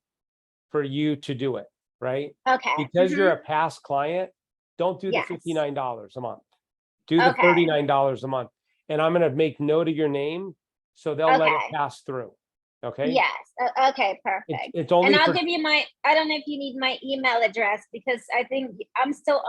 S1: for you to do it, right?
S15: Okay.
S1: Because you're a past client, don't do the
S15: Yes.
S1: $59 a month. Do the
S15: Okay.
S1: $39 a month. And I'm going to make note of your name so they'll let it
S15: Okay.
S1: pass through. Okay.
S15: Yes. Okay. Perfect.
S1: It's only
S15: And I'll
S1: for,
S15: give you I don't know if you need my email address because I think I'm still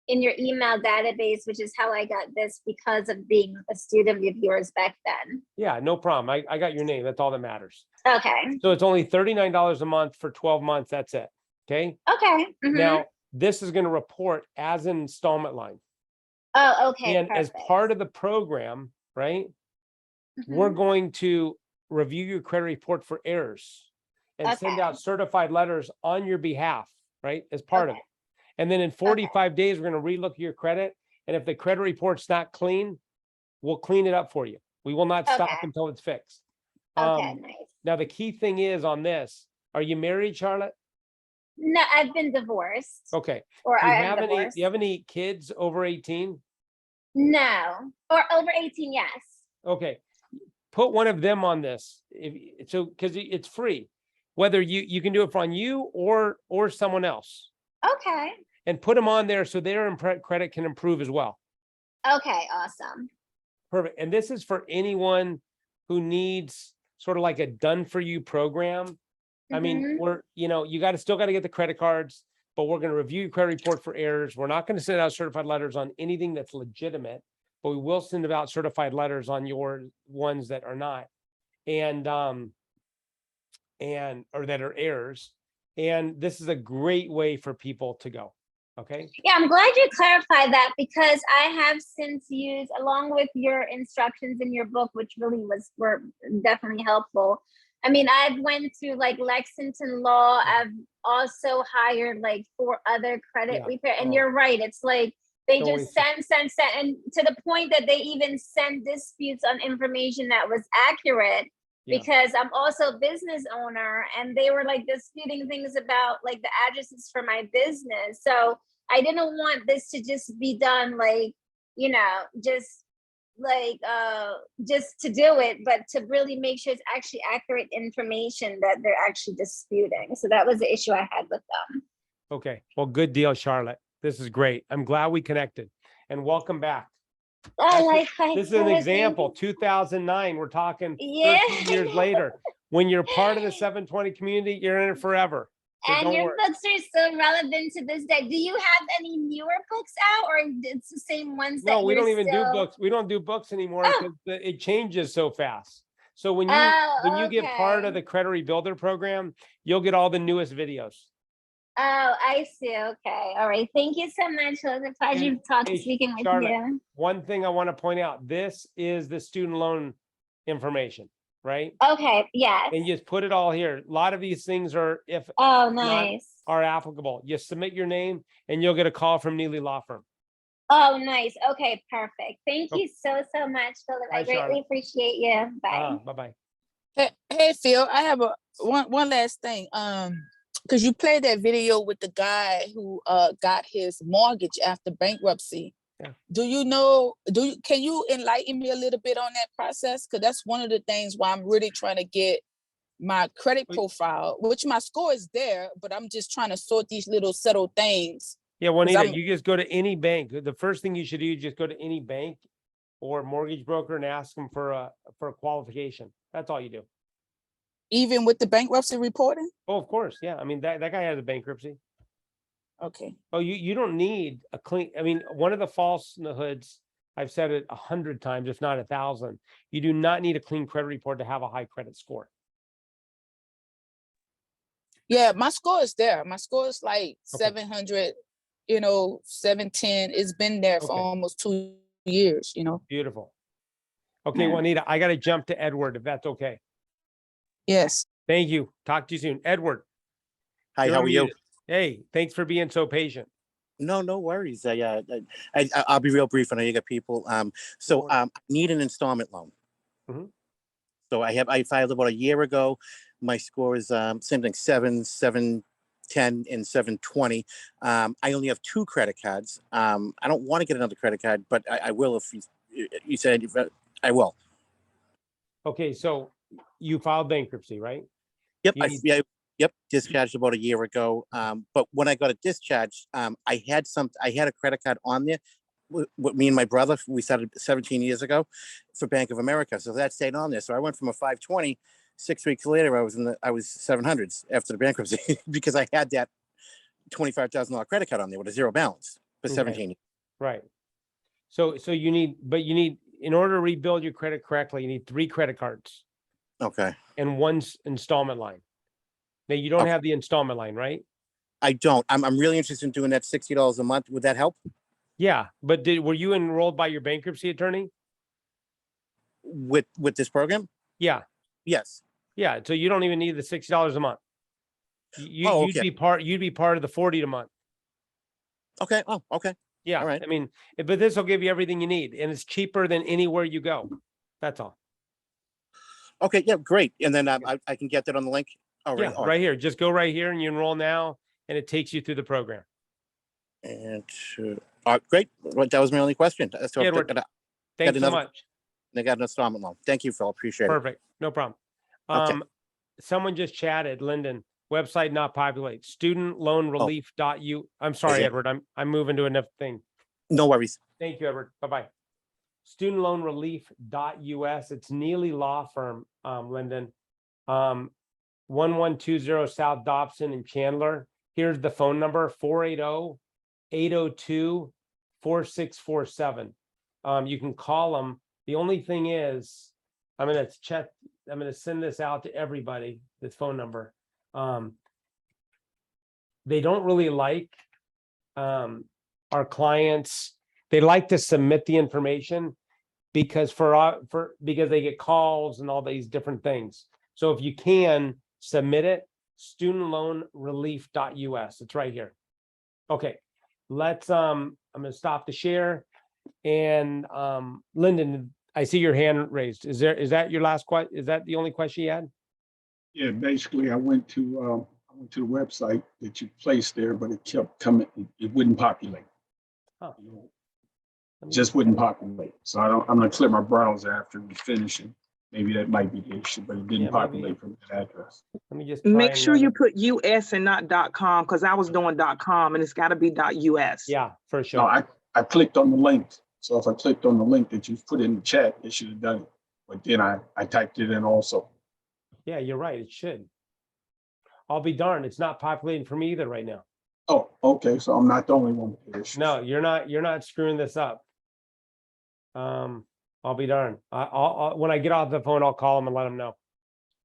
S15: in your email database, which is how I got this because of being a student of yours back then.
S1: yeah, no problem. I got your name. That's all that matters.
S15: Okay.
S1: So it's only $39 a month for 12 months. That's it. Okay.
S15: Okay. Mhm.
S1: Now, this is going to report as an installment line.
S15: Oh, okay.
S1: And as
S15: perfect.
S1: part of the program, right, we're
S15: Mhm.
S1: going to review your credit report for errors and send
S15: Okay.
S1: out certified letters on your behalf, right, as part of
S15: Okay.
S1: it. And then in 45 days, we're going to relook your credit. And if the credit report's not clean, we'll clean it up for you. We will not stop
S15: Okay.
S1: until it's fixed.
S15: Okay. Nice.
S1: Now, the key thing is on this, are you married, Charlotte?
S15: No, I've been divorced.
S1: Okay.
S15: Or
S1: Do you
S15: I am
S1: have any,
S15: divorced.
S1: do you have any kids over 18?
S15: No. Or over 18, yes.
S1: Okay, put one of them on this. Because it's free, whether you can do it on you or someone else,
S15: Okay.
S1: and put them on there so their credit can improve as well.
S15: Okay. Awesome.
S1: Perfect. And this is for anyone who needs sort of like a done for you program. I mean,
S15: Mhm.
S1: you still got to get the credit cards, but we're going to review your credit report for errors. We're not going to send out certified letters on anything that's legitimate, but we will send out certified letters on your ones that are not, or that are errors. And this is a great way for people to go. Okay.
S15: Yeah, I'm glad you clarified that because I have since used, along with your instructions in your book, which really were definitely helpful. I mean, I've went to Lexington Law. I've also hired 4 other credit
S1: Yeah.
S15: repair. And
S1: Oh.
S15: you're right. It's they
S1: Don't
S15: just
S1: waste
S15: send, and to the point that they even send disputes on information that was accurate.
S1: Yeah.
S15: because I'm also a business owner, and they were like disputing things about like the addresses for my business. So I didn't want this to just be done like, you know, just to do it, but to really make sure it's actually accurate information that they're actually disputing. So that was the issue I had with them.
S1: Okay, well, good deal, Charlotte. This is great. I'm glad we connected, and welcome back. This is an example, 2009, we're talking 13 years later. When you're part of the 720 community, you're in it forever. So
S15: And
S1: don't
S15: your
S1: worry.
S15: books are still relevant to this day. Do you have any newer books out, or it's the same ones that
S1: No, we
S15: you're
S1: don't even do
S15: still-
S1: books. We don't do books anymore
S15: Oh.
S1: because it changes so fast. So when
S15: Oh,
S1: you get part of
S15: okay.
S1: the Credit Rebuilder program, you'll get all the newest videos.
S15: Oh, I see. Okay. All right. Thank you so much. It was a pleasure
S1: And,
S15: talking,
S1: hey,
S15: speaking with
S1: Charlotte,
S15: you.
S1: one thing I want to point out, this is the student loan information, right?
S15: Okay. Yes.
S1: And you just put it all here. A lot of these things are, if
S15: Oh,
S1: not,
S15: nice.
S1: are applicable. You submit your name and you'll get a call from Neely Law Firm.
S15: Oh, nice. Okay. Perfect. Thank
S1: Okay.
S15: you so much, Philip. I
S1: Bye,
S15: greatly
S1: Charlotte.
S15: appreciate you. Bye.
S1: Bye-bye.
S13: Hey Phil, I have one last thing. Because you played that video with the guy who got his mortgage after bankruptcy.
S1: Yeah.
S13: Can you enlighten me a little bit on that process? Because that's one of the things why I'm really trying to get my credit profile, which my score is there, but I'm just trying to sort these little subtle things.
S1: Yeah, Juanita,
S13: I'm-
S1: you just go to any bank. The first thing you should do is just go to any bank or mortgage broker and ask them for a qualification. That's all you do.
S13: Even with the bankruptcy reporting?
S1: Oh, of course. Yeah. I mean, that guy has a bankruptcy.
S13: Okay.
S1: Oh, you don't need a clean, I mean, one of the falsehoods, I've said it 100 times, if not 1,000, you do not need a clean credit report to have a high credit score.
S13: Yeah, my score is there. My score is like 700, 710. It's been there for
S1: Okay.
S13: almost 2 years,
S1: Beautiful. Okay,
S13: Yeah.
S1: Juanita, I got to jump to Edward, if that's okay.
S13: Yes.
S1: Thank you. Talk to you soon. Edward.
S6: Hi,
S1: you're
S6: how are you?
S1: unmuted. Hey, thanks for being so patient.
S6: No worries. I'll be real brief. I know you got people. I need an installment loan.
S1: Mhm.
S6: So I filed about a year ago. My score is same thing, 710 and 720. I only have 2 credit cards. I don't want to get another credit card, but I will if you said I will.
S1: Okay, so you filed bankruptcy, right?
S6: Yep,
S1: You need-
S6: discharged about a year ago. But when I got a discharge, I had a credit card on there with me and my brother. We started 17 years ago for Bank of America, so that stayed on there. So I went from a 520. 6 weeks later, I was 700s after the bankruptcy because I had that $25,000 credit card on there with a zero balance for
S1: Okay.
S6: 17 years.
S1: Right. So you need, in order to rebuild your credit correctly, you need 3 credit cards
S6: Okay,
S1: and 1 installment line. Now, you don't
S6: Okay.
S1: have the installment line, right?
S6: I don't. I'm really interested in doing that $60 a month. Would that help?
S1: Yeah, but were you enrolled by your bankruptcy attorney?
S6: With this program?
S1: Yeah,
S6: Yes.
S1: yeah. So you don't even need the $60 a month.
S6: Oh,
S1: You'd
S6: okay.
S1: be part of the 40 a month.
S6: Okay. Oh, okay.
S1: Yeah,
S6: All right.
S1: I mean, but this will give you everything you need, and it's cheaper than anywhere you go. That's all.
S6: Okay. Yeah. Great. And then I can get that on the link. All right.
S1: Yeah, right here. Just go right here and you enroll now, and it takes you through the program.
S6: And great. Well, that was my only question. So
S1: Edward,
S6: I got
S1: Thanks so
S6: another-
S1: much.
S6: I got an installment loan. Thank you, Phil. Appreciate it.
S1: Perfect. No problem.
S6: Okay.
S1: Someone just chatted, Lyndon, website not populate, studentloanrelief.u. I'm sorry,
S6: yeah.
S1: Edward. I'm moving to another thing.
S6: No worries.
S1: Thank you, Edward. Bye-bye. Studentloanrelief.us. It's Neely Law Firm, Lyndon. 1120 South Dobson in Chandler. Here's the phone number, 480-802-4647. You can call them. The only thing is, I'm going to send this out to everybody, this phone number. They don't really like our clients. They like to submit the information because because they get calls and all these different things. So if you can submit it, studentloanrelief.us. It's right here. Okay, I'm going to stop the share. And Lyndon, I see your hand raised. Is that your last question? Is that the only question you had?
S16: Yeah, basically, I went to the website that you placed there, but it kept coming, it wouldn't populate.
S1: Huh.
S16: Just wouldn't populate. So I'm gonna clear my browser after we finish it. Maybe that might be the issue, but it didn't populate from that address.
S1: Let me just
S7: Make sure you put US and not .com, because I was doing .com and it's got to be .us.
S1: Yeah, for
S16: No,
S1: sure.
S16: I clicked on the link. So if I clicked on the link that you put in the chat, it should have done it. But then I typed it in also.
S1: Yeah, you're right. It should. I'll be darned. It's not populating for me either right now.
S16: Oh, okay. So I'm not the only one with the issue.
S1: No, you're not screwing this up. I'll be darned. I'll when I get off the phone, I'll call them and let them know.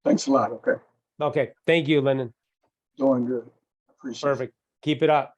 S16: Thanks a lot. Okay.
S1: Okay. Thank you, Lyndon.
S16: Doing good. Appreciate it.
S1: Perfect. Keep it up.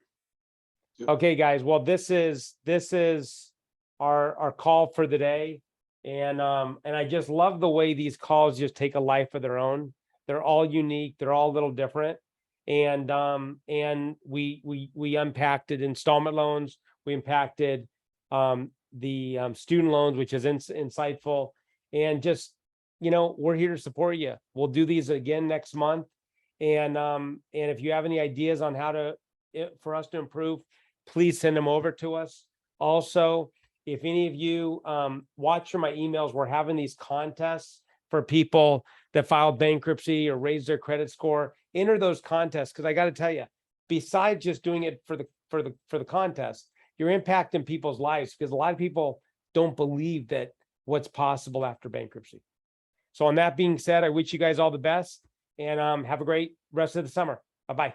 S1: Okay, guys. Well, this is our call for the day. And I just love the way these calls just take a life of their own. They're all unique. They're all a little different. And we impacted installment loans. We impacted the student loans, which is insightful. And just, we're here to support you. We'll do these again next month. And if you have any ideas on how for us to improve, please send them over to us. Also, if any of you watch for my emails, we're having these contests for people that filed bankruptcy or raised their credit score. Enter those contests, because I got to tell you, besides just doing it for the contest, you're impacting people's lives, because a lot of people don't believe that what's possible after bankruptcy. So on that being said, I wish you guys all the best, and have a great rest of the summer. Bye-bye.